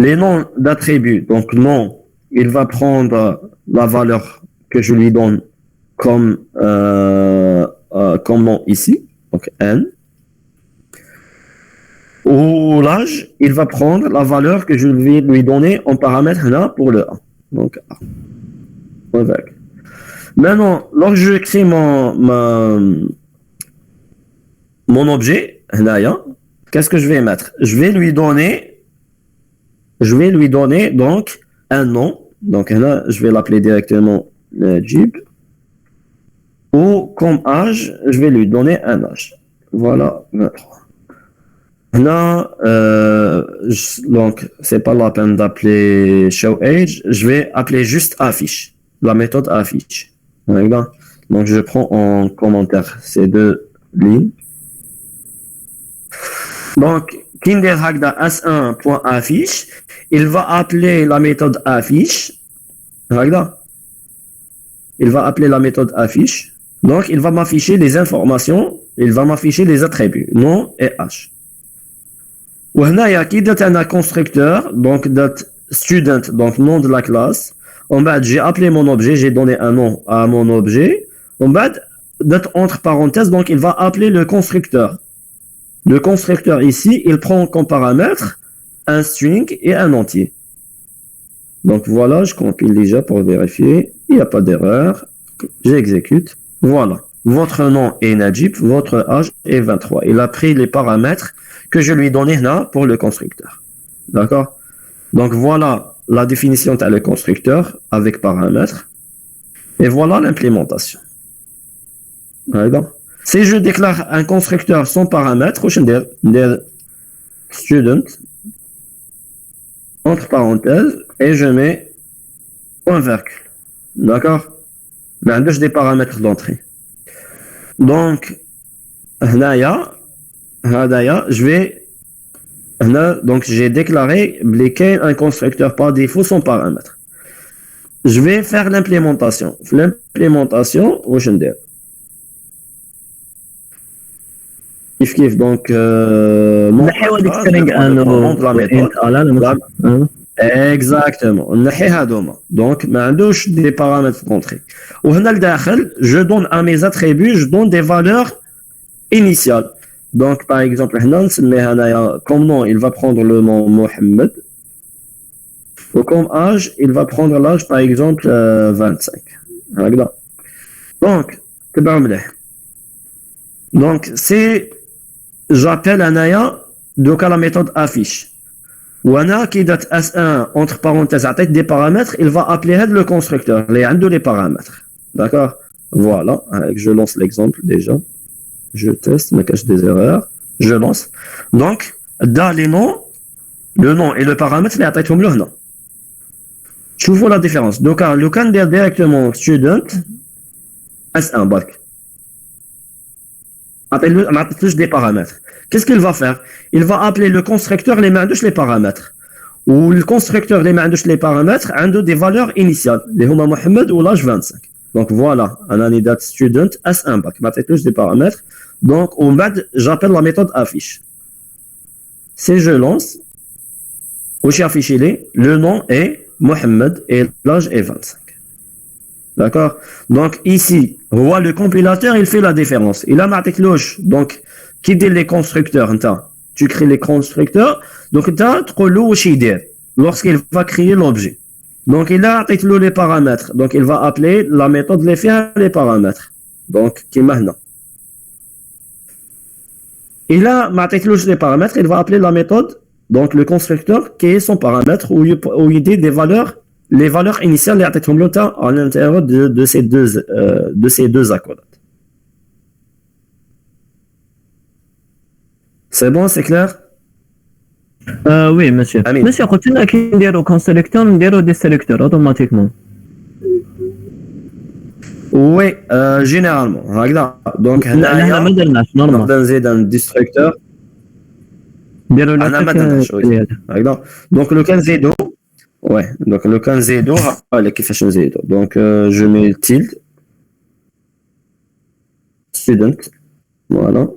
les noms d'attributs donc nom il va prendre la valeur que je lui donne comme nom ici donc n ou l'âge il va prendre la valeur que je vais lui donner en paramètre là pour le a donc a maintenant lorsque je crée mon objet qu'est-ce que je vais mettre? Je vais lui donner donc un nom. Donc là, je vais l'appeler directement Jib. Ou comme âge, je vais lui donner un âge. Voilà. Là, donc c'est pas la peine d'appeler show age. Je vais appeler juste affiche. La méthode affiche. Donc je prends en commentaire ces deux lignes. Donc, Kinder Hagda S1.affiche, il va appeler la méthode affiche. Il va appeler la méthode affiche. Donc, il va m'afficher les informations, il va m'afficher les attributs, nom et h. Ou il y a qui est un constructeur, donc student, donc nom de la classe. En bas, j'ai appelé mon objet, j'ai donné un nom à mon objet. En bas, date entre parenthèses, donc il va appeler le constructeur. Le constructeur ici, il prend comme paramètre un string et un entier. Donc voilà, je compile déjà pour vérifier. Il n'y a pas d'erreur. J'exécute. Voilà. Votre nom est Najib, votre âge est 23. Il a pris les paramètres que je lui ai donnés là pour le constructeur. D'accord? Donc voilà la définition de le constructeur avec paramètres. Et voilà l'implémentation. D'accord? Si je déclare un constructeur sans paramètre, je vais student entre parenthèses et je mets point virgule. D'accord? Mais j'ai des paramètres d'entrée. Donc, je vais donc j'ai déclaré un constructeur par défaut sans paramètre. Je vais faire l'implémentation. L'implémentation, où je vais كيف donc نحيو هذيك سترينغ انو exactement نحي هذوما donc ما عندوش des paramètres d'entrée وهنا لداخل je donne à mes attributs je donne des valeurs initiales donc par exemple هنا نسميها انايا comme nom il va prendre le nom Mohamed ou comme âge il va prendre l'âge par exemple 25 هكذا donc تبعوا مليح donc c'est j'appelle Anaya donc à la méthode affiche. Ou Anaya qui date S1 entre parenthèses à tête des paramètres, il va appeler le constructeur, les un de les paramètres. D'accord? Voilà. Je lance l'exemple déjà. Je teste, me cache des erreurs. Je lance. Donc, dans les noms, le nom et le paramètre, les attaques le nom. Je vous vois la différence. Donc, le can directement student S1 bac. Appelle-le des paramètres. Qu'est-ce qu'il va faire? Il va appeler le constructeur les mains les paramètres. Ou le constructeur les mains les paramètres a des valeurs initiales. Les Homa Mohamed ou l'âge 25. Donc voilà, un anidate student S1 bac. Appelle-le des paramètres. Donc au bas, j'appelle la méthode affiche. Si je lance, où j'ai affiché le nom est Mohamed et l'âge est 25. D'accord? Donc ici, voit le compilateur, il fait la différence. Il a marqué cloche. Donc, qui dit les constructeurs? Tu crées les constructeurs. Donc, tu as lorsqu'il va créer l'objet. Donc, il a marqué les paramètres. Donc, il va appeler la méthode les faire les paramètres. Donc, qui est maintenant. Il a marqué les paramètres. Il va appeler la méthode, donc le constructeur, qui est son paramètre, où il dit des valeurs. Les valeurs initiales à l'intérieur de ces deux accolades. C'est bon, c'est clair? Oui, monsieur. Amin. Monsieur, قلت لنا كي نديرو constructeur نديرو des sélecteurs automatiquement. Oui, généralement. هكذا. Donc هنا ما درناش نورمال. نقدر نزيد un destructeur. نديرو أنا ما درناش. هكذا. Donc le cas زيدو. Ouais, donc le can zéro, كيفاش نزيدو. Donc je mets le tilde student. Voilà.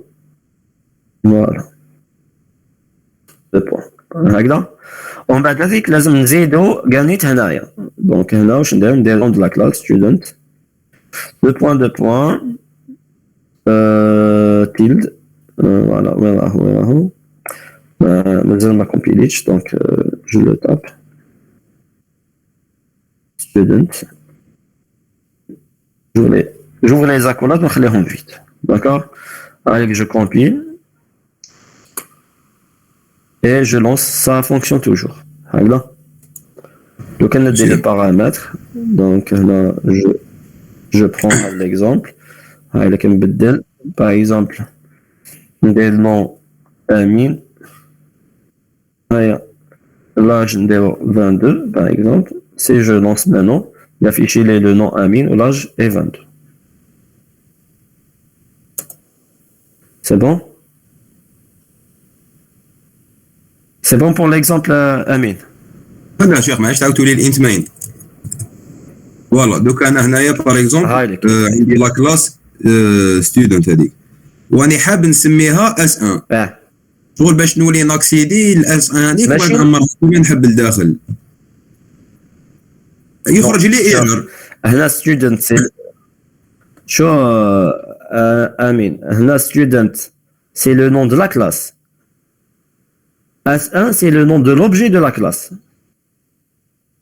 Le point. هكذا. ومن بعد هذيك لازم نزيدو قانيت هنايا. Donc هنا واش ندير de la classe student. Deux points. Tilde. Voilà, voilà. مازال ما كومبيليتش donc je le tape. Student. J'ouvre les accolades, on les rend vite. D'accord? Avec je compile. Et je lance, ça fonctionne toujours. Voilà. Donc on a des paramètres. Donc là, je prends l'exemple. Avec un bedel. Par exemple, des noms Amin. L'âge de 22, par exemple. Si je lance maintenant, il affiche le nom Amin ou l'âge est 22. C'est bon? C'est bon pour l'exemple Amin. هذا شيخ معليش تعاودتوا لي الانت مين. فوالا دوك انا هنايا باغ اكزومبل عندي لا كلاس ستودنت هذيك واني حاب نسميها اس 1 شغل باش نولي ناكسيدي الاس 1 هذيك باش نعمر نحب الداخل يخرج لي ايرور. هنا ستودنت شو Amin, هنا student, c'est le nom de la classe. S1, c'est le nom de l'objet de la classe.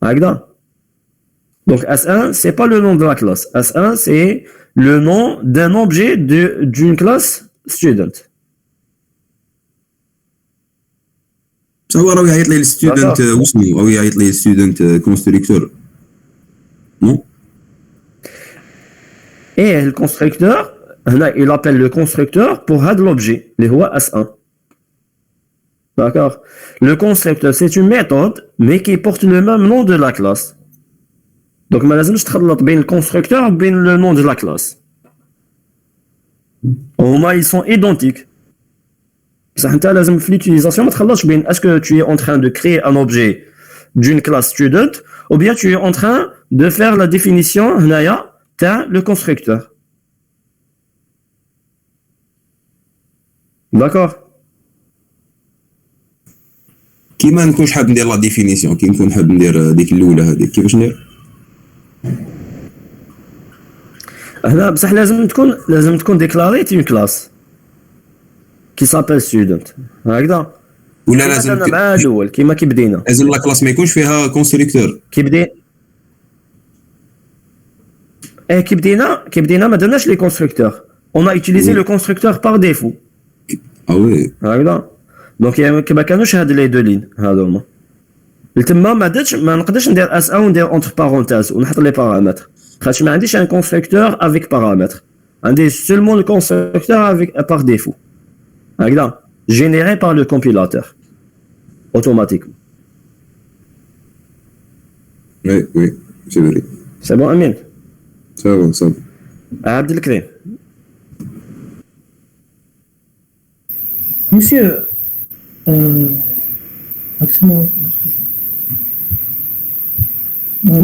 هكذا. Donc S1, c'est pas le nom de la classe. S1, c'est le nom d'un objet d'une classe student. هو راه يعيط لي الستودنت واسمو او يعيط لي الستودنت كونستركتور نو Et le constructeur, il appelle le constructeur pour l'objet, le S1. D'accord. Le constructeur, c'est une méthode, mais qui porte le même nom de la classe. Donc, ما لازمش تخلط بين le constructeur et le nom de la classe. هما ils sont identiques. بصح انت لازم في l'utilisation ما تخلطش بين est-ce que tu es en train de créer un objet d'une classe student ou bien tu es en train de faire la définition هنايا تاع le constructeur. D'accord. كيما نكونش حاب ندير لا ديفينيسيون كي نكون حاب ندير ديك الاولى هذيك كيفاش ندير هنا بصح لازم تكون ديكلاريت une classe qui s'appelle student هكذا ولا لازم مع الاول كيما كي بدينا لازم لا كلاس ما يكونش فيها كونستركتور كي بدينا ما درناش لي كونستركتور on a utilisé le constructeur par défaut. Ah oui. هكذا دونك ما كانوش هاد لي دو لين هذوما تما ما نقدرش ندير اس 1 وندير اونتر بارونتيز ونحط لي بارامتر خاطر ما عنديش ان كونستركتور افيك بارامتر عندي سولمون لو كونستركتور افيك بار ديفو هكذا généré par le compilateur automatiquement. Oui, c'est vrai. C'est bon, Amine? Ça va. Abdelkrim. Monsieur,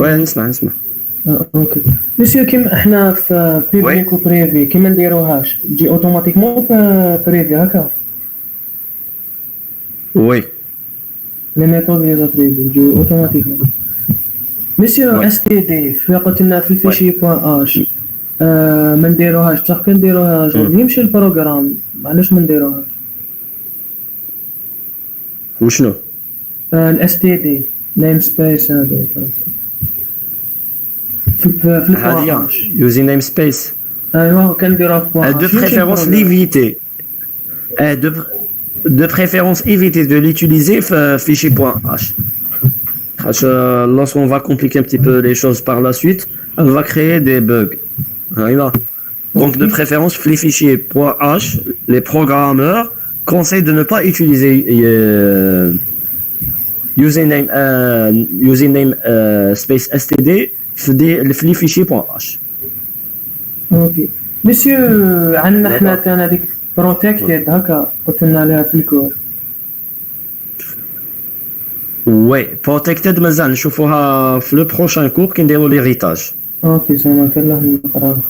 Ouais, نسمع. اوكي. مسيو كيما احنا في بيبليك وبريفي كيما نديروهاش تجي اوتوماتيكمون بريفي هكا. Oui. Les méthodes les attributs du automatiquement. Monsieur STD في قلت لنا في الفيشي بوان اش ما نديروهاش بصح كي نديروها يمشي البروغرام علاش ما نديروهاش وشنو الاس تي دي نيم سبيس هذا في البوان يوزي نيم سبيس ايوا كنديروها في بوان de préférence l'éviter de préférence éviter de l'utiliser fichier .h. Lorsqu'on va compliquer un petit peu les choses par la suite, on va créer des bugs. Donc de préférence les fichiers .h, les programmeurs conseillent de ne pas utiliser username space std les fichiers .h. Ok. Monsieur, عندنا احنا تانا ديك protected هكا قلت لنا عليها في الكور. Oui, protected مازال نشوفوها في لو بروشان كور كي نديرو ليغيتاج. اوكي سما كلاه نقراها.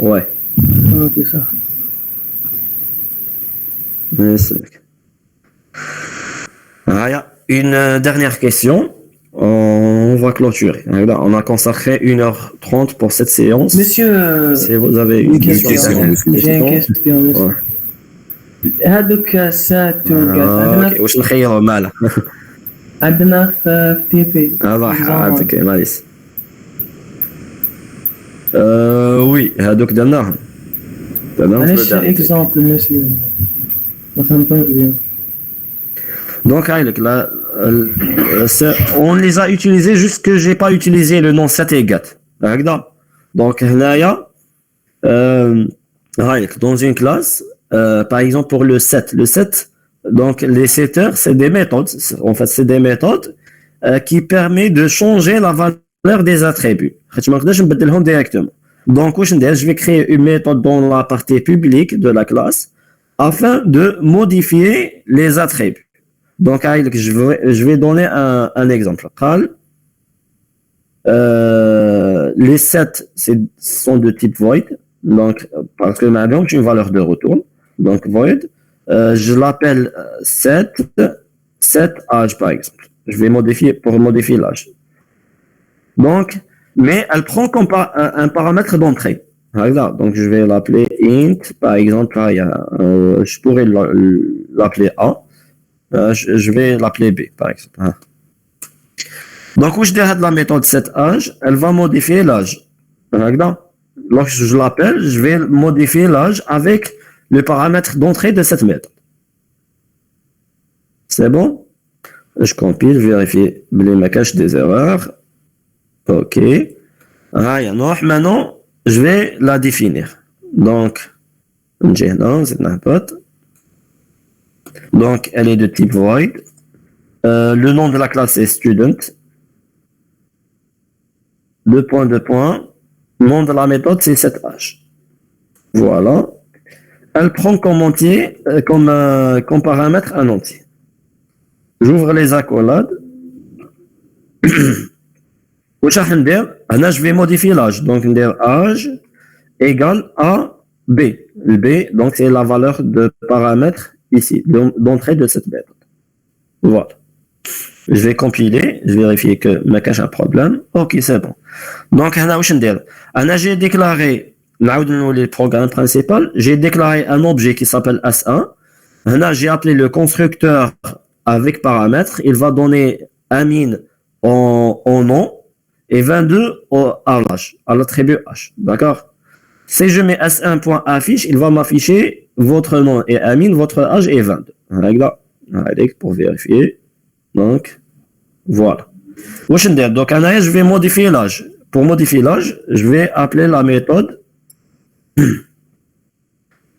Ouais. اوكي صح. Merci. Une dernière question. On va clôturer. On a consacré 1h30 pour cette séance. Monsieur, si vous avez une question, j'ai une question, monsieur. هذوك الساعات عندنا واش نخيروا ماله عندنا في تي بي عندك معليش وي هذوك درناهم علاش اكزامبل مسيو ما فهمتوش بيان donc là on les a utilisés juste que j'ai pas utilisé le nom sategat هكذا donc هنايا dans une classe par exemple pour le set, donc les setters c'est des méthodes, en fait c'est des méthodes qui permettent de changer la valeur des attributs. Directement. Donc je vais créer une méthode dans la partie publique de la classe afin de modifier les attributs. Donc je vais donner un exemple. Les sets sont de type void, donc parce que maintenant j'ai une valeur de retour. Donc void, je l'appelle set âge par exemple. Je vais modifier l'âge. Donc, mais elle prend comme un paramètre d'entrée. Donc, je vais l'appeler int, par exemple, je pourrais l'appeler A. Je vais l'appeler B, par exemple. Donc, où je dirais de la méthode setAge, elle va modifier l'âge. Lorsque je l'appelle, je vais modifier l'âge avec le paramètre d'entrée de cette méthode. C'est bon? Je compile, je vérifie les macaches des erreurs. OK. Maintenant, je vais la définir. Donc, donc, elle est de type void. Le nom de la classe est student. Deux points. Le nom de la méthode, c'est setAge. Voilà. Elle prend comme entier, comme paramètre un entier. J'ouvre les accolades. Je vais modifier l'âge. Donc, âge égale à B. Le B, donc, c'est la valeur de paramètre ici, d'entrée de cette méthode. Voilà. Je vais compiler, je vais vérifier que je cache un problème. OK, c'est bon. Donc, j'ai déclaré, le programme principal, j'ai déclaré un objet qui s'appelle S1. J'ai appelé le constructeur avec paramètre. Il va donner Amin en nom et 22 à l'âge, à l'attribut H. D'accord? Si je mets S1.affiche, il va m'afficher votre nom et Amin, votre âge est 22. Pour vérifier. Donc, voilà. Donc, je vais modifier l'âge. Pour modifier l'âge, je vais appeler la méthode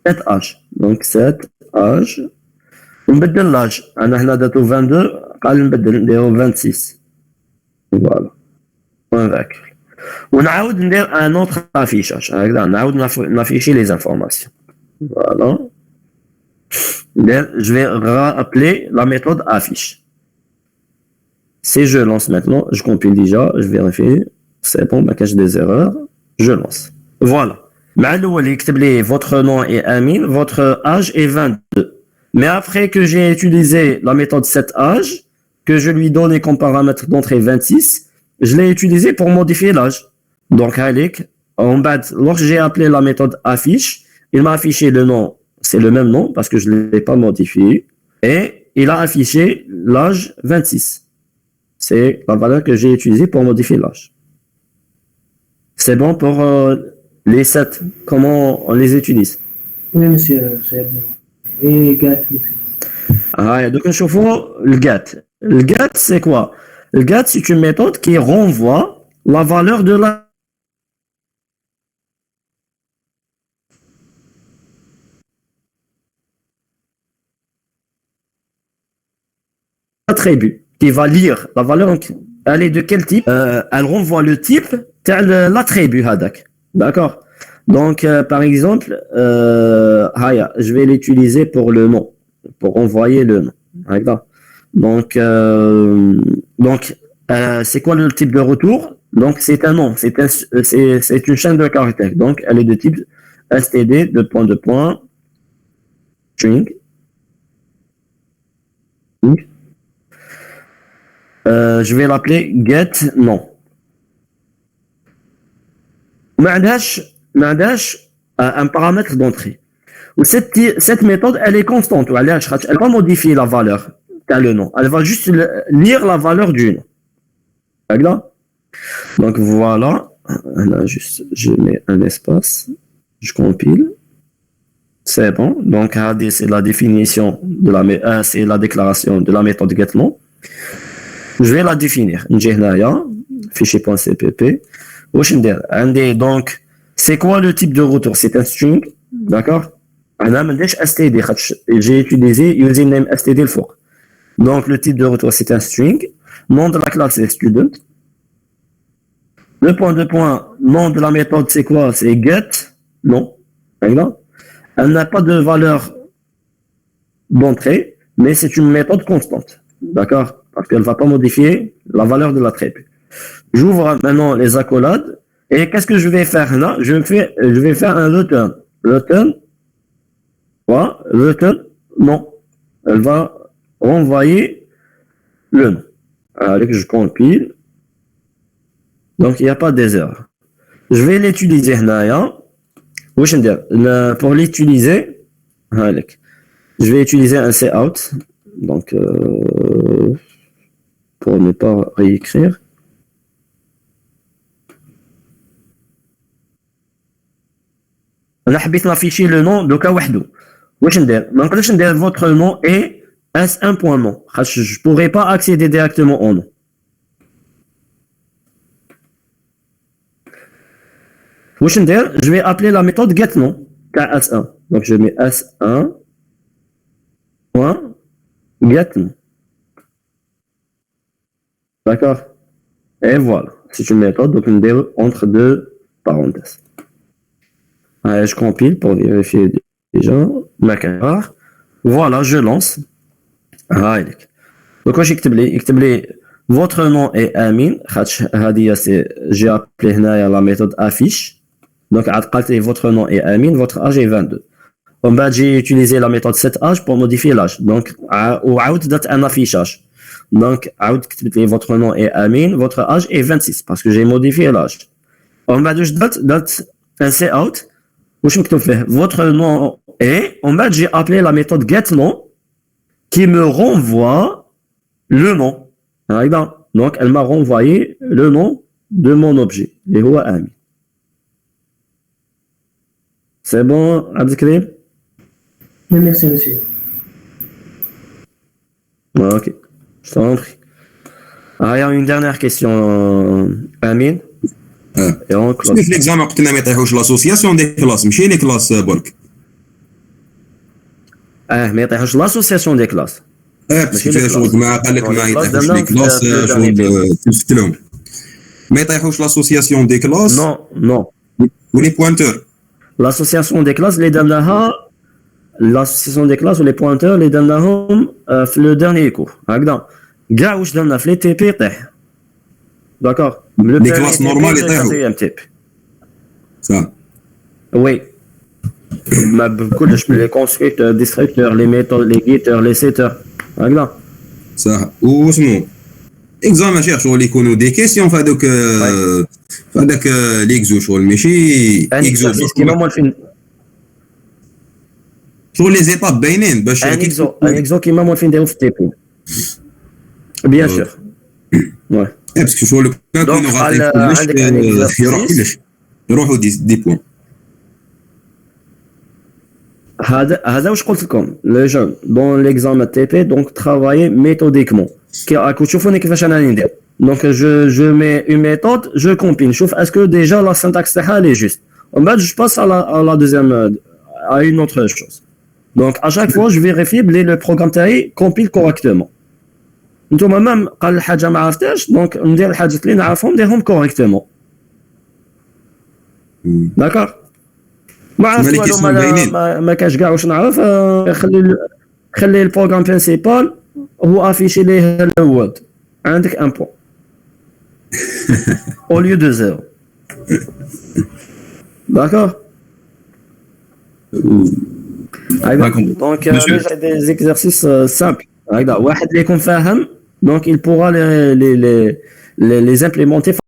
setAge. Donc, setAge. On va mettre l'âge. On a 22, on va 26. Voilà. On a un autre affichage. On a affiché les informations. Voilà. Je vais rappeler la méthode affiche. Si je lance maintenant, je compile déjà, je vérifie. C'est bon, ma cache des erreurs. Je lance. Voilà. Votre nom est Amin, votre âge est 22. Mais après que j'ai utilisé la méthode setAge, que je lui donnais comme paramètre d'entrée 26, je l'ai utilisé pour modifier l'âge. Donc, lorsque j'ai appelé la méthode affiche, il m'a affiché le nom, c'est le même nom parce que je ne l'ai pas modifié, et il a affiché l'âge 26. C'est la valeur que j'ai utilisée pour modifier l'âge. C'est bon pour les 7. Comment on les utilise? Oui, monsieur, c'est bon. Et get, monsieur. Donc, je vois le get. Le get, c'est quoi? Le get, c'est une méthode qui renvoie la valeur de l'attribut, qui va lire la valeur. Elle est de quel type? Elle renvoie le type de l'attribut hadak. D'accord? Donc, par exemple, je vais l'utiliser pour le nom, pour envoyer le nom. D'accord? Donc, c'est quoi le type de retour? Donc, c'est un nom, c'est une chaîne de caractères. Donc, elle est de type std, string. Je vais l'appeler get nom. Un paramètre d'entrée. Cette méthode, elle est constante. Elle va pas modifier la valeur t'as le nom. Elle va juste lire la valeur du nom. D'accord? Donc voilà. Là, je mets un espace. Je compile. C'est bon. Donc, c'est la définition de c'est la déclaration de la méthode getNom. Je vais la définir. Fichier.cpp. Donc, c'est quoi le type de retour? C'est un string. D'accord? J'ai utilisé username std le fort. Donc, le type de retour, c'est un string. Nom de la classe, c'est student. Nom de la méthode, c'est quoi? C'est get. Non. D'accord? Elle n'a pas de valeur d'entrée, mais c'est une méthode constante. D'accord? Parce qu'elle ne va pas modifier la valeur de l'attribut. J'ouvre maintenant les accolades. Et qu'est-ce que je vais faire là? Je vais faire un return. Return. Quoi? Return. Non. Elle va renvoyer le nom. Allez, que je compile. Donc, il n'y a pas d'erreur. Je vais l'utiliser là. واش ندير pour l'utiliser هالك je vais utiliser un cout donc pour ne pas réécrire انا حبيت نافيشي لو نون دوكا وحده واش ندير ما نقدرش ندير votre nom et s1.nom خاطر je pourrais pas accéder directement au nom. واش ندير je vais appeler la méthode getNom تاع s1 donc je mets s1 point getNom. D'accord, et voilà c'est une méthode donc ندير entre deux parenthèses. Allez, je compile pour vérifier déjà Macar. Voilà, je lance. Allez. Donc, quand j'écris votre nom est Amin. J'ai appelé la méthode affiche. Donc, votre nom est Amin, votre âge est 22. En bas, j'ai utilisé la méthode setAge pour modifier l'âge. Donc, ou out date un affichage. Donc, out votre nom est Amin, votre âge est 26 parce que j'ai modifié l'âge. En bas, je date un cout. Votre nom est, en bas j'ai appelé la méthode getNom qui me renvoie le nom. Donc elle m'a renvoyé le nom de mon objet. C'est bon, Abdelkrim? Merci, monsieur. Ok, je t'en prie. Il y a une dernière question, Amin. شوف ليكزامان قلت لنا ما يطيحوش لاسوسياسيون دي كلاس ماشي لي كلاس برك ما يطيحوش لاسوسياسيون دي كلاس ماشي شغل ما قال لك ما يطيحوش لي كلاس شغل تلفت لهم ما يطيحوش لاسوسياسيون دي كلاس نو ولي بوينتور لاسوسياسيون دي كلاس اللي درناها لاسوسياسيون دي كلاس ولي بوينتور اللي درناهم في لو ديرني كور هكذا كاع واش درنا في لي تي بي يطيح. D'accord. Les classes normales étaient ça. Oui. Les constructeurs, destructeurs, les méthodes, les getters, les setters. Voilà. Ça. Ou sinon, examen cherche sur les conos des questions. Fadok l'exo sur le méchi. Exo. Sur les étapes bénin. Un exo qui m'a moins fait des FTP. Bien sûr. Ouais. parce que je vois le cas qu'on aura يروحوا دي بوان. هذا واش قلت لكم لي جون دون ليكزامان تي بي دونك ترافايي ميثوديكمون كي راكم تشوفوني كيفاش انا ندير دونك جو مي اون ميثود جو كومبين نشوف اسكو ديجا لا سينتاكس تاعها لي جوست ومن بعد جو باس على لا دوزيام à une autre chose. Donc à chaque fois je vérifie بلي لو بروغرام تاعي كومبيل كوريكتومون. نتوما مام قال الحاجه ما عرفتهاش دونك ندير الحاجات اللي نعرفهم نديرهم كوريكتومون. داكور ما عرفت والو ما كاش كاع واش نعرف خلي البروغرام برينسيبال هو افيشي ليه الوورد عندك ان بوان au lieu de 0. D'accord. Donc j'ai des exercices simples. واحد اللي يكون فاهم donc il pourra les implémenter